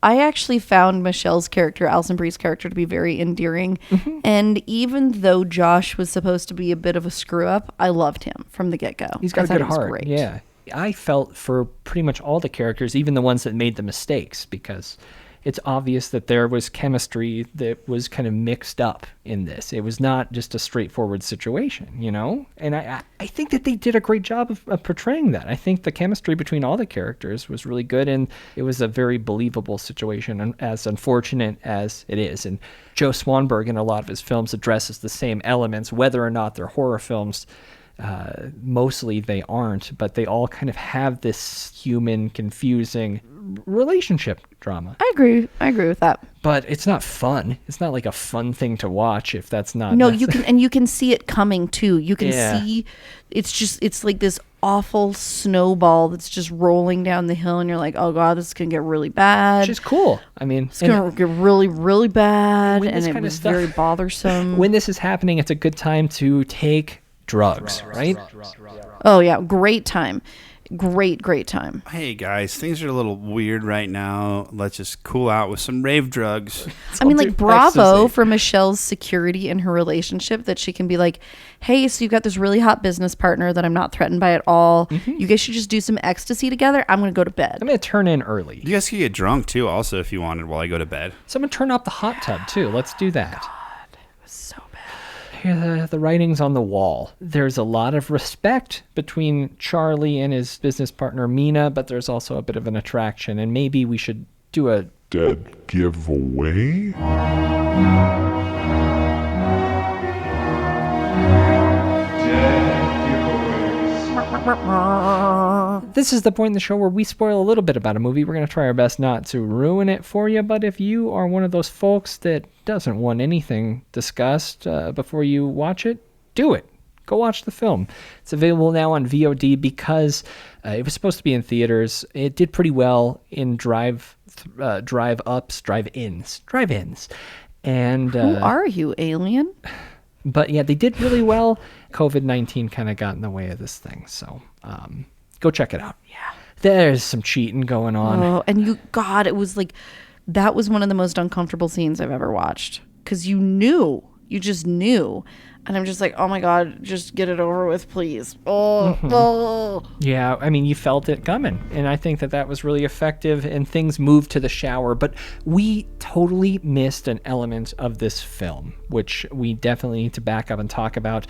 I actually found Michelle's character, Alison Brie's character, to be very endearing.
Mm-hmm.
And even though Josh was supposed to be a bit of a screw up, I loved him from the get go.
He's got a
I thought
good
he was
heart.
Great.
Yeah. I felt for pretty much all the characters, even the ones that made the mistakes, because it's obvious that there was chemistry that was kind of mixed up in this. It was not just a straightforward situation, you know? And I think that they did a great job of portraying that. I think the chemistry between all the characters was really good, and it was a very believable situation, as unfortunate as it is. And Joe Swanberg in a lot of his films addresses the same elements, whether or not they're horror films. Mostly they aren't, but they all kind of have this human, confusing relationship drama.
I agree with that.
But it's not fun. It's not like a fun thing to watch if that's not...
No, you can see it coming too. You can see it's like this awful snowball that's just rolling down the hill, and you're like, oh god, this is gonna get really bad.
Which is cool. I mean,
it's gonna get really, really bad, and it was very bothersome.
When this is happening, it's a good time to take drugs, right?
Oh yeah, great time. Great time.
Hey guys, things are a little weird right now. Let's just cool out with some rave drugs.
I mean, like, bravo for Michelle's security in her relationship, that she can be like, hey, so you've got this really hot business partner that I'm not threatened by at all. Mm-hmm. You guys should just do some ecstasy together. I'm going to go to bed.
I'm going to turn in early.
You guys can get drunk too, also, if you wanted, while I go to bed.
So I'm going to turn off the hot tub too. Let's do that.
God, it was so bad.
Here, the writing's on the wall. There's a lot of respect between Charlie and his business partner Mina, but there's also a bit of an attraction, and maybe we should do a
dead giveaway.
This is the point in the show where we spoil a little bit about a movie. We're going to try our best not to ruin it for you, but if you are one of those folks that doesn't want anything discussed before you watch it, do it. Go watch the film. It's available now on VOD because it was supposed to be in theaters. It did pretty well in drive-ins. And
who are you, alien?
But yeah, they did really well. COVID-19 kind of got in the way of this thing, so go check it out. Yeah, there's some cheating going on.
Oh, and it was like, that was one of the most uncomfortable scenes I've ever watched, because you just knew. And I'm just like, oh my God, just get it over with, please. Oh.
Yeah, I mean, you felt it coming. And I think that was really effective, and things moved to the shower. But we totally missed an element of this film, which we definitely need to back up and talk about.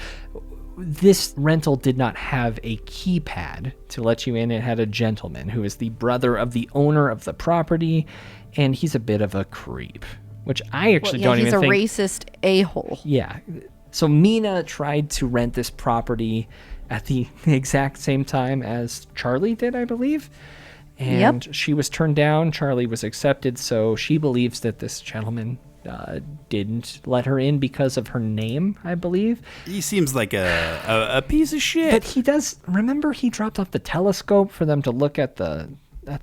This rental did not have a keypad to let you in. It had a gentleman who is the brother of the owner of the property, and he's a bit of a creep, which I actually don't even think...
He's a racist a-hole.
Yeah. So Mina tried to rent this property, at the exact same time as Charlie did, I believe. And she was turned down. Charlie was accepted. So she believes that this gentleman didn't let her in because of her name, I believe.
He seems like a piece of shit.
But he does. Remember, he dropped off the telescope for them to look at the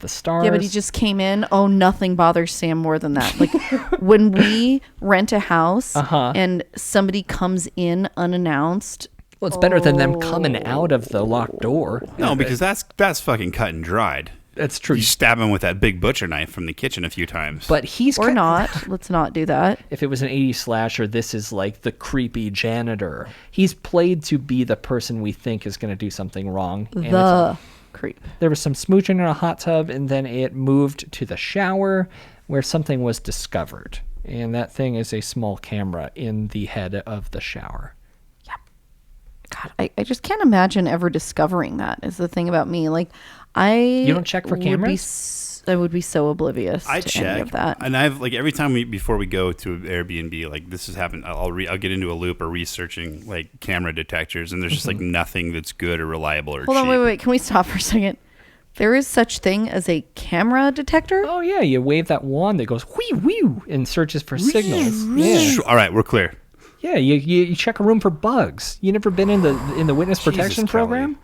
stars.
Yeah, but he just came in. Oh, nothing bothers Sam more than that. Like when we rent a house and somebody comes in unannounced.
Well, it's better than them coming out of the locked door.
No, because that's fucking cut and dried.
That's true.
You stab him with that big butcher knife from the kitchen a few times.
But he's
not. Let's not do that.
If it was an 80s slasher, this is like the creepy janitor. He's played to be the person we think is going to do something wrong.
The creep.
There was some smooching in a hot tub, and then it moved to the shower where something was discovered. And that thing is a small camera in the head of the shower.
God, I just can't imagine ever discovering that is the thing about me. Like, you
don't check for cameras?
I would be so oblivious
I
to
check,
any of that.
and I've like every time before we go to Airbnb, like this has happened. I'll get into a loop of researching like camera detectors, and there's just like nothing that's good or reliable or
Hold
cheap.
on, wait. Can we stop for a second? There is such thing as a camera detector?
Oh yeah, you wave that wand that goes whee whee and searches for signals. Yeah.
All right, we're clear.
Yeah, you check a room for bugs. You never been in the witness protection program?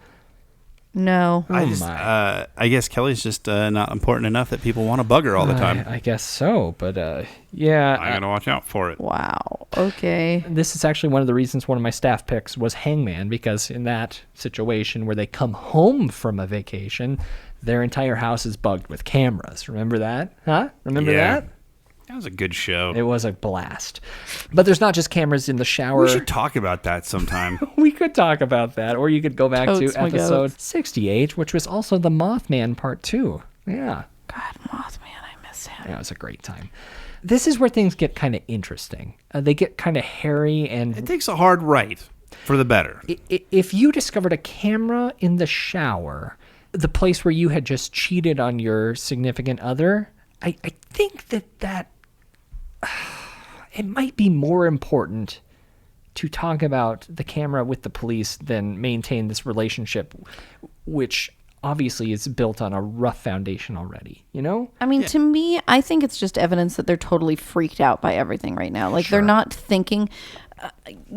No.
I guess Kelly's just not important enough that people want to bug her all the time.
I guess so, but yeah.
I gotta watch out for it.
Wow. Okay.
This is actually one of the reasons one of my staff picks was Hangman, because in that situation where they come home from a vacation, their entire house is bugged with cameras. Remember that? Huh? Remember that?
That was a good show.
It was a blast. But there's not just cameras in the shower.
We should talk about that sometime.
We could talk about that. Or you could go back
Totes
to
my
episode
goats.
68, which was also the Mothman part 2. Yeah.
God, Mothman, I miss him.
Yeah, it was a great time. This is where things get kind of interesting. They get kind of hairy, and
it takes a hard right for the better.
If you discovered a camera in the shower, the place where you had just cheated on your significant other, I think that it might be more important to talk about the camera with the police than maintain this relationship, which obviously is built on a rough foundation already, you know?
I mean, to me, I think it's just evidence that they're totally freaked out by everything right now. Like, they're not thinking...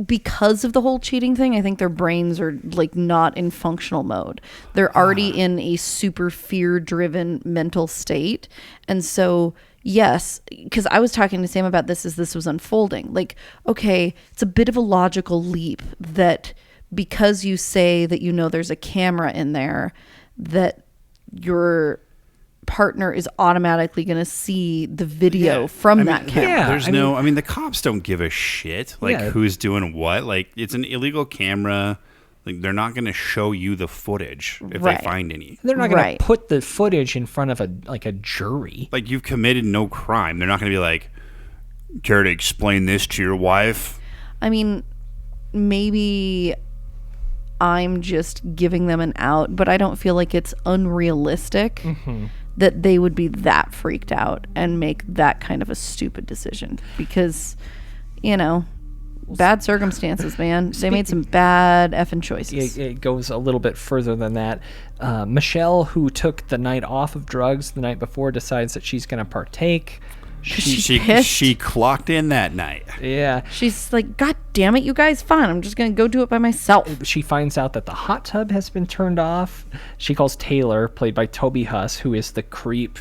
because of the whole cheating thing, I think their brains are like not in functional mode. They're already in a super fear-driven mental state. And so, yes, because I was talking to Sam about this as this was unfolding. Like, okay, it's a bit of a logical leap that because you say that you know there's a camera in there, that your partner is automatically going to see the video from that camera.
Yeah, I mean, the cops don't give a shit who's doing what. Like, it's an illegal camera. Like, they're not going to show you the footage if they find any.
They're not going to put the footage in front of a jury.
Like, you've committed no crime. They're not going to be like, care to explain this to your wife?
I mean, maybe I'm just giving them an out, but I don't feel like it's unrealistic that they would be that freaked out and make that kind of a stupid decision because, you know, bad circumstances, man. They made some bad effing choices.
It goes a little bit further than that. Michelle, who took the night off of drugs the night before, decides that she's going to partake.
She clocked in that night.
Yeah.
She's like, God damn it, you guys, fine. I'm just going to go do it by myself.
She finds out that the hot tub has been turned off. She calls Taylor, played by Toby Huss, who is the creep,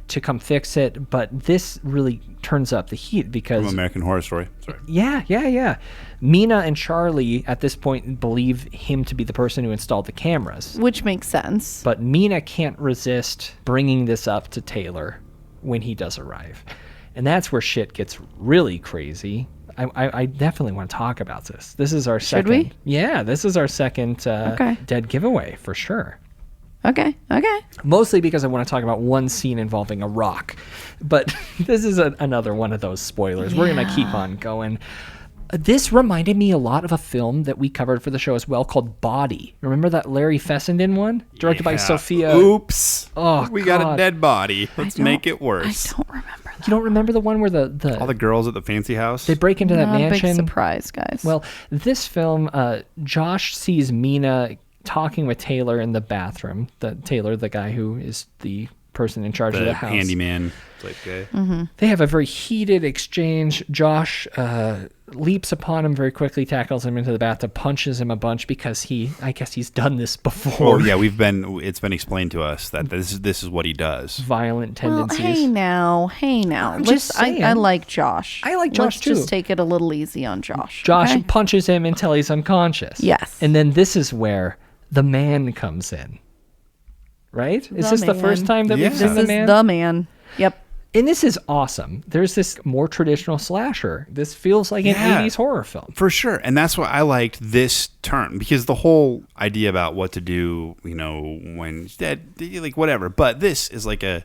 to come fix it. But this really turns up the heat because...
From American Horror Story. Sorry.
Yeah. Mina and Charlie, at this point, believe him to be the person who installed the cameras.
Which makes sense.
But Mina can't resist bringing this up to Taylor when he does arrive. And that's where shit gets really crazy. I definitely want to talk about this. This is our second.
Should we?
Yeah, this is our second dead giveaway for sure.
Okay.
Mostly because I want to talk about one scene involving a rock. But this is another one of those spoilers. We're going to keep on going. This reminded me a lot of a film that we covered for the show as well called Body. Remember that Larry Fessenden one? Directed by Sophia.
Oops.
Oh,
we got a dead body. Let's make it worse.
I don't remember that.
You don't remember the one where the
all the girls at the fancy house?
They break into that
Not
mansion.
a big surprise, guys.
Well, this film, Josh sees Mina talking with Taylor in the bathroom. Taylor, the guy who is the person in charge of the house.
Handyman type guy.
Mm-hmm.
They have a very heated exchange. Josh leaps upon him very quickly, tackles him into the bathtub, punches him a bunch because I guess he's done this before.
Oh yeah, it's been explained to us that this is what he does.
Violent tendencies.
Well, hey now.
I'm just saying.
I like Josh.
I like Josh
Let's
too.
just take it a little easy on Josh.
Josh
okay?
punches him until he's unconscious.
Yes.
And then this is where the man comes in. Right? Is this the first time that we've seen the man?
This is the man. Yep.
And this is awesome. There's this more traditional slasher. This feels like an 80s horror film.
For sure. And that's why I liked this turn, because the whole idea about what to do, when he's dead, like whatever. But this is like a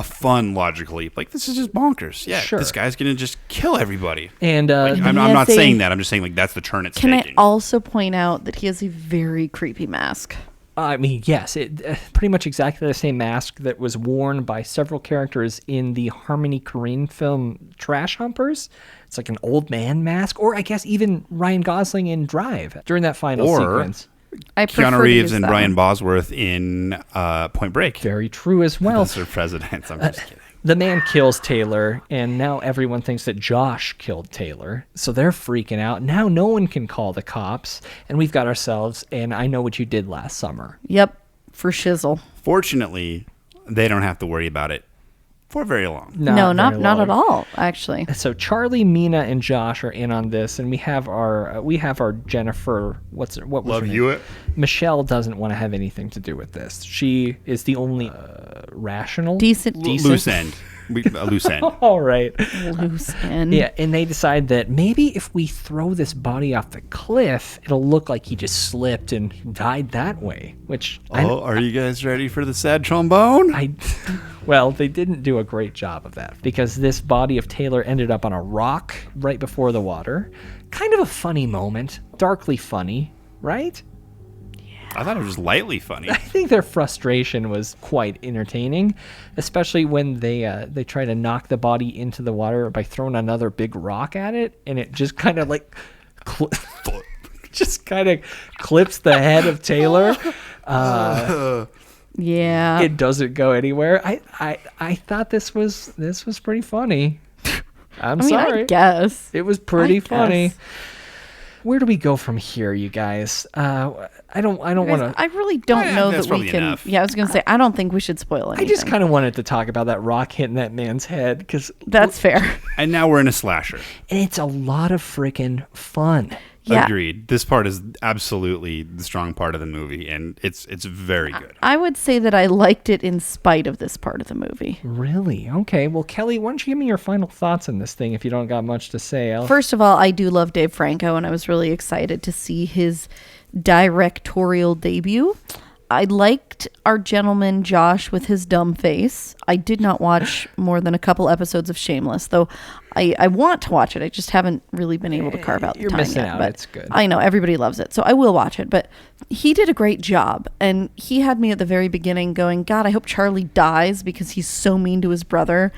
fun logical leap. Like, this is just bonkers. Yeah,
sure.
This guy's going to just kill everybody.
And
I'm not saying that. I'm just saying, like, that's the turn it's taking.
Can I also point out that he has a very creepy mask?
I mean, yes, it pretty much exactly the same mask that was worn by several characters in the Harmony Korine film Trash Humpers. It's like an old man mask, or I guess even Ryan Gosling in Drive during that final sequence.
I
Keanu Reeves and Brian Bosworth in Point Break.
Very true as well.
Those are presidents. I'm just kidding.
The man kills Taylor, and now everyone thinks that Josh killed Taylor. So they're freaking out. Now no one can call the cops, and we've got ourselves, and I Know What You Did Last Summer.
Yep, for shizzle.
Fortunately, they don't have to worry about it for very long.
Not at all, actually.
So Charlie, Mina, and Josh are in on this, and we have our Jennifer. What was
Love
her name?
Hewitt.
Michelle doesn't want to have anything to do with this. She is the only rational,
decent
loose end. A loose end.
All right.
Loose end.
Yeah, and they decide that maybe if we throw this body off the cliff, it'll look like he just slipped and died that way. Which
are you guys ready for the sad trombone?
Well, they didn't do a great job of that, because this body of Taylor ended up on a rock right before the water. Kind of a funny moment, darkly funny, right?
I thought it was lightly funny.
I think their frustration was quite entertaining, especially when they try to knock the body into the water by throwing another big rock at it, and it just kind of like just kind of clips the head of Taylor.
Yeah,
it doesn't go anywhere. I thought this was pretty funny. I'm sorry.
I guess
it was pretty funny. Where do we go from here, you guys? I don't want to.
I really don't know that we can.
Enough.
Yeah, I was going to say, I don't think we should spoil anything.
I just kind of wanted to talk about that rock hitting that man's head, because
that's fair.
And now we're in a slasher,
and it's a lot of freaking fun.
Yeah.
Agreed. This part is absolutely the strong part of the movie, and it's very good.
I would say that I liked it in spite of this part of the movie.
Really? Okay. Well, Kelly, why don't you give me your final thoughts on this thing if you don't got much to say?
First of all, I do love Dave Franco, and I was really excited to see his directorial debut. I liked our gentleman Josh with his dumb face. I did not watch more than a couple episodes of Shameless, though I want to watch it. I just haven't really been able to carve out the time
missing
yet.
out.
But
it's good.
I know everybody loves it, so I will watch it. But he did a great job, and he had me at the very beginning going, God, I hope Charlie dies because he's so mean to his brother.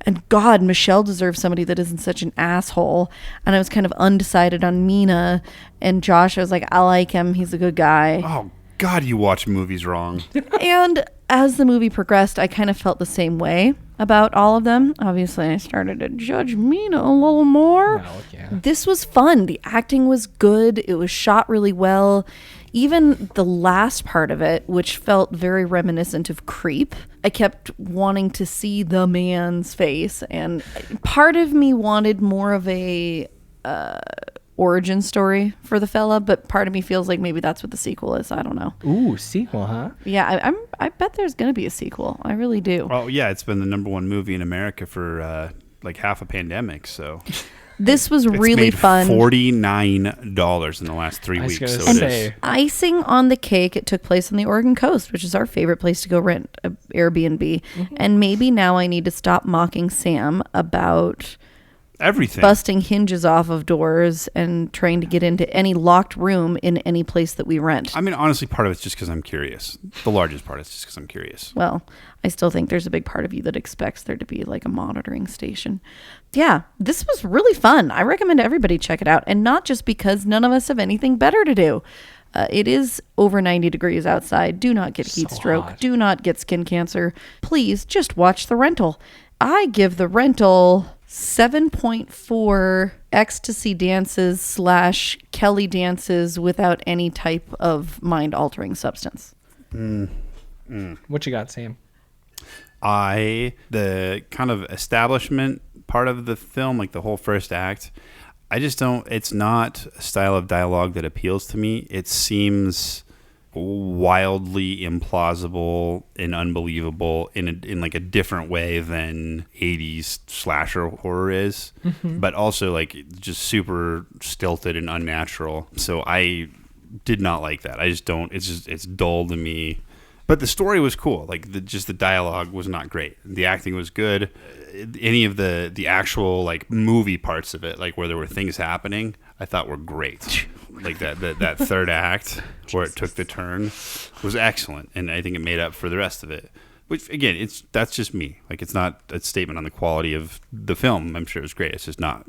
And God, Michelle deserves somebody that isn't such an asshole. And I was kind of undecided on Mina. And Josh, I was like, I like him. He's a good guy.
Oh, God, you watch movies wrong.
And as the movie progressed, I kind of felt the same way about all of them. Obviously, I started to judge Mina a little more.
No, yeah.
This was fun. The acting was good. It was shot really well. Even the last part of it, which felt very reminiscent of Creep, I kept wanting to see the man's face. And part of me wanted more of a origin story for the fella, but part of me feels like maybe that's what the sequel is. I don't know.
Ooh, sequel, huh?
Yeah, I bet there's going to be a sequel. I really do.
Oh, yeah, it's been the #1 movie in America for like half a pandemic, so...
This was really
made
fun.
$49 in the last 3 weeks. So it is.
Icing on the cake, it took place on the Oregon coast, which is our favorite place to go rent an Airbnb. Mm-hmm. And maybe now I need to stop mocking Sam about
everything,
busting hinges off of doors and trying to get into any locked room in any place that we rent.
I mean, honestly, part of it's just because I'm curious. The largest part is just because I'm curious.
Well, I still think there's a big part of you that expects there to be like a monitoring station. Yeah, this was really fun. I recommend everybody check it out. And not just because none of us have anything better to do. It is over 90 degrees outside. Do not get heat stroke.
hot.
Do not get skin cancer. Please just watch The Rental. I give The Rental 7.4 ecstasy dances / Kelly dances without any type of mind-altering substance.
What you got, Sam?
The kind of establishment part of the film, like the whole first act, I just don't, it's not a style of dialogue that appeals to me. It seems wildly implausible and unbelievable in like a different way than 80s slasher horror is, but also like just super stilted and unnatural. So I did not like that. I just don't, it's dull to me. But the story was cool. Like the dialogue was not great. The acting was good. Any of the actual like movie parts of it, like where there were things happening, I thought were great. Like that third act where it took the turn was excellent, and I think it made up for the rest of it. Which again, that's just me. Like it's not a statement on the quality of the film. I'm sure it was great. It's just not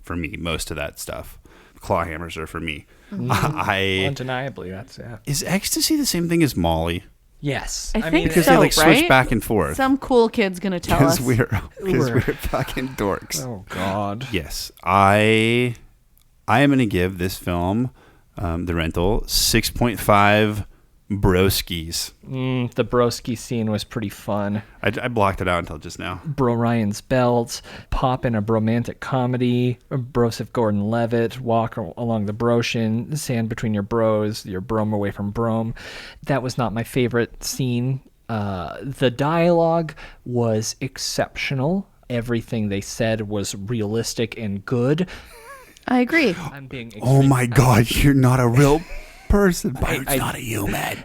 for me. Most of that stuff, claw hammers are for me.
Undeniably, that's
Is ecstasy the same thing as Molly?
Yes,
I think
mean,
because
so,
they like switch
right?
back and forth.
Some cool kid's going to tell us.
Because we're fucking dorks.
Oh God.
Yes, I am going to give this film, The Rental, 6.5 broskies.
The broski scene was pretty fun.
I blocked it out until just now.
Bro Ryan's belt, pop in a bromantic comedy, Broseph Gordon-Levitt, walk along the broshin, sand between your bros, your brom away from brom. That was not my favorite scene. The dialogue was exceptional. Everything they said was realistic and good.
I agree.
I'm being
Oh my God, you're not a real person. Byron's not a human.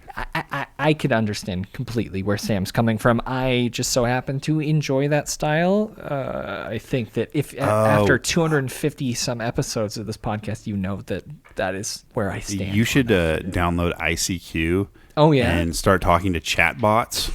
I could understand completely where Sam's coming from. I just so happen to enjoy that style. I think that after 250 some episodes of this podcast, you know that is where I stand.
You should download ICQ.
Oh yeah,
and start talking to chatbots.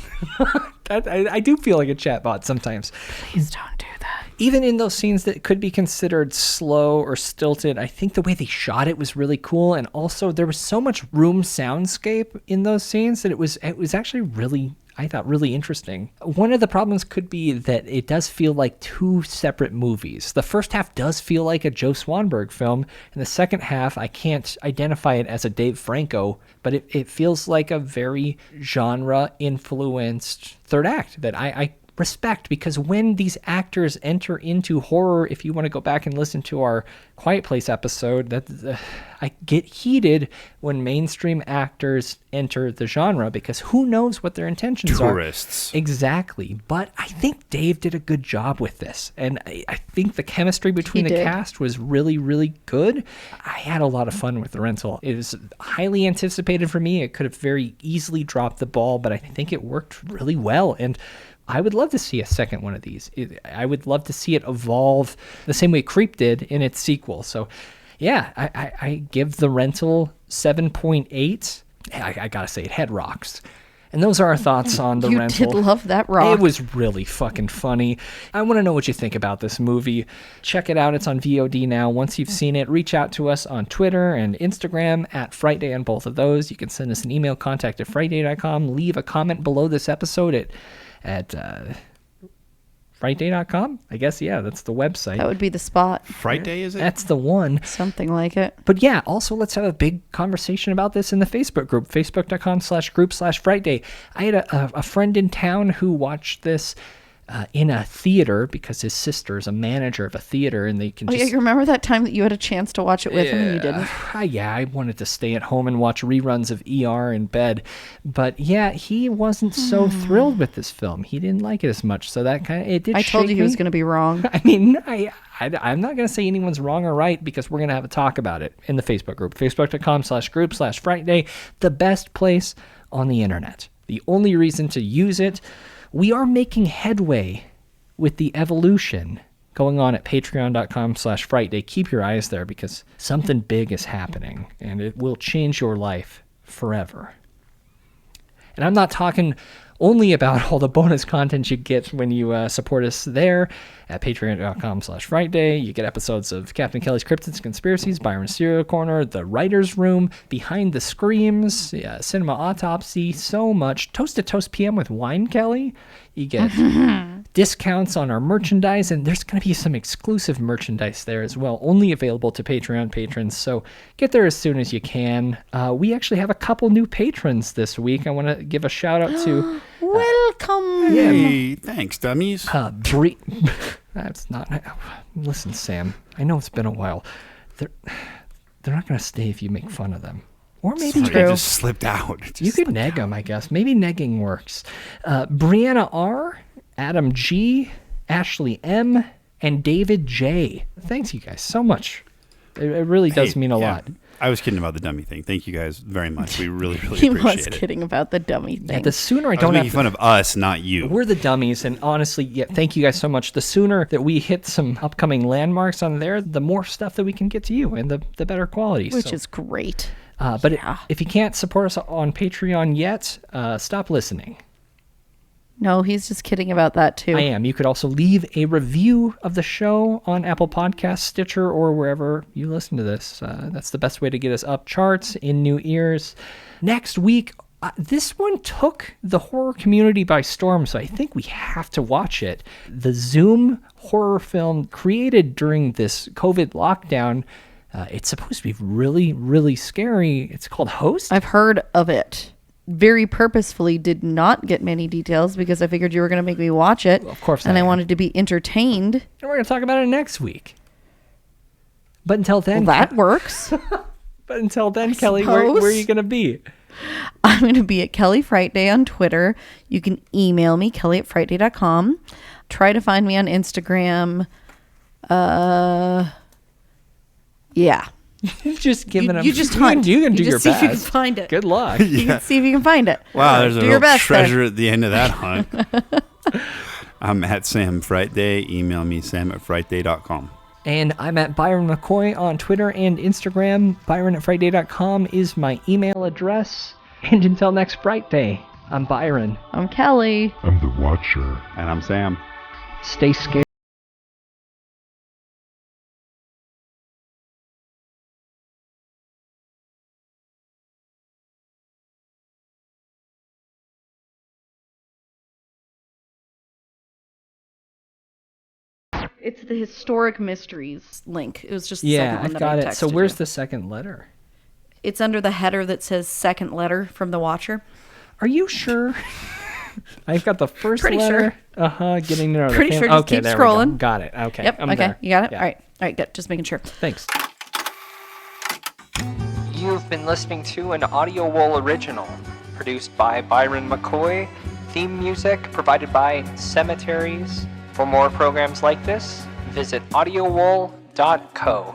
I do feel like a chatbot sometimes.
Please don't do that.
Even in those scenes that could be considered slow or stilted, I think the way they shot it was really cool. And also there was so much room soundscape in those scenes that it was actually really, I thought, really interesting. One of the problems could be that it does feel like two separate movies. The first half does feel like a Joe Swanberg film, and the second half, I can't identify it as a Dave Franco, but it feels like a very genre-influenced third act that I respect, because when these actors enter into horror, if you want to go back and listen to our Quiet Place episode, I get heated when mainstream actors enter the genre, because who knows what their intentions are.
Tourists.
Exactly. But I think Dave did a good job with this, and I think the chemistry between the cast was really, really good. I had a lot of fun with The Rental. It was highly anticipated for me. It could have very easily dropped the ball, but I think it worked really well, and I would love to see a second one of these. I would love to see it evolve the same way Creep did in its sequel. So, yeah, I give The Rental 7.8. I gotta say, it had rocks. And those are our thoughts on The Rental.
You did love that rock.
It was really fucking funny. I want to know what you think about this movie. Check it out. It's on VOD now. Once you've seen it, reach out to us on Twitter and Instagram at Frightday on both of those. You can send us an email, contact@frightday.com. Leave a comment below this episode at Frightday.com? I guess, yeah, that's the website.
That would be the spot.
Frightday, is it?
That's the one.
Something like it.
But yeah, also let's have a big conversation about this in the Facebook group, facebook.com/group/Frightday. I had a friend in town who watched this in a theater because his sister's a manager of a theater, and they can just...
yeah, you remember that time that you had a chance to watch it with him and you didn't?
Yeah, I wanted to stay at home and watch reruns of ER in bed. But yeah, he wasn't so thrilled with this film. He didn't like it as much, so that kind of... it did.
I told you he
me.
was going to be wrong.
I mean, I'm not going to say anyone's wrong or right, because we're going to have a talk about it in the Facebook group, facebook.com/group/Frightday, the best place on the internet. The only reason to use it. We are making headway with the evolution going on at patreon.com/Frightday. Keep your eyes there, because something big is happening, and it will change your life forever. And I'm not talking only about all the bonus content you get when you support us there at patreon.com/Frightday. You get episodes of Captain Kelly's Cryptids Conspiracies, Byron's Serial Corner, The Writer's Room, Behind the Screams, Cinema Autopsy, so much. Toast to Toast PM with Wine Kelly. You get discounts on our merchandise, and there's going to be some exclusive merchandise there as well, only available to Patreon patrons, so get there as soon as you can. We actually have a couple new patrons this week. I want to give a shout out to...
Welcome!
Hey, thanks, dummies.
That's not... Listen, Sam, I know it's been a while. They're not going to stay if you make fun of them. Or maybe
Sorry, it just slipped out.
You could neg them, I guess. Maybe negging works. Brianna R., Adam G., Ashley M., and David J. Thanks, you guys, so much. It really does mean a lot.
I was kidding about the dummy thing. Thank you guys very much. We really, really
He
appreciate
was
it.
kidding about the dummy thing.
Yeah, the sooner I
was
don't
making
have
fun of us, not you.
We're the dummies, and honestly, thank you guys so much. The sooner that we hit some upcoming landmarks on there, the more stuff that we can get to you, and the better quality.
Which is great.
But if you can't support us on Patreon yet, stop listening.
No, he's just kidding about that too.
I am. You could also leave a review of the show on Apple Podcasts, Stitcher, or wherever you listen to this. That's the best way to get us up charts, in new ears. Next week, this one took the horror community by storm, so I think we have to watch it. The Zoom horror film created during this COVID lockdown. It's supposed to be really, really scary. It's called Host.
I've heard of it. Very purposefully did not get many details because I figured you were going to make me watch it.
Of course.
And I wanted to be entertained.
And we're going to talk about it next week. But until then...
Well, that works.
But until then, Kelly, where are you going to be?
I'm going to be at Kelly Frightday on Twitter. You can email me, kelly@frightday.com. Try to find me on Instagram. Yeah.
Just giving up.
You just hunt.
You can do your
see
best.
if you can find it.
Good luck.
You can see if you can find it.
Wow, there's a
do
real
your best
treasure
there.
at the end of that hunt. I'm at Sam Frightday. Email me, sam@frightday.com.
And I'm at Byron McKoy on Twitter and Instagram. Byron@frightday.com is my email address. And until next Frightday, I'm Byron.
I'm Kelly.
I'm the Watcher.
And I'm Sam.
Stay scared.
It's the Historic Mysteries link. It was just the second one
I've
that
got
I
it. So
texted
where's
you.
the second letter?
It's under the header that says second letter from the Watcher.
Are you sure? I've got the first
Pretty
letter.
sure.
Getting to know the
Pretty sure. Just
Okay,
keep
there we go.
scrolling.
Got it. Okay.
Yep.
I'm
okay.
there.
You got it?
Yeah.
All right, good. Just making sure.
Thanks.
You've been listening to an Audio Wool original, produced by Byron McKoy. Theme music provided by Cemeteries. For more programs like this, visit audiowool.co.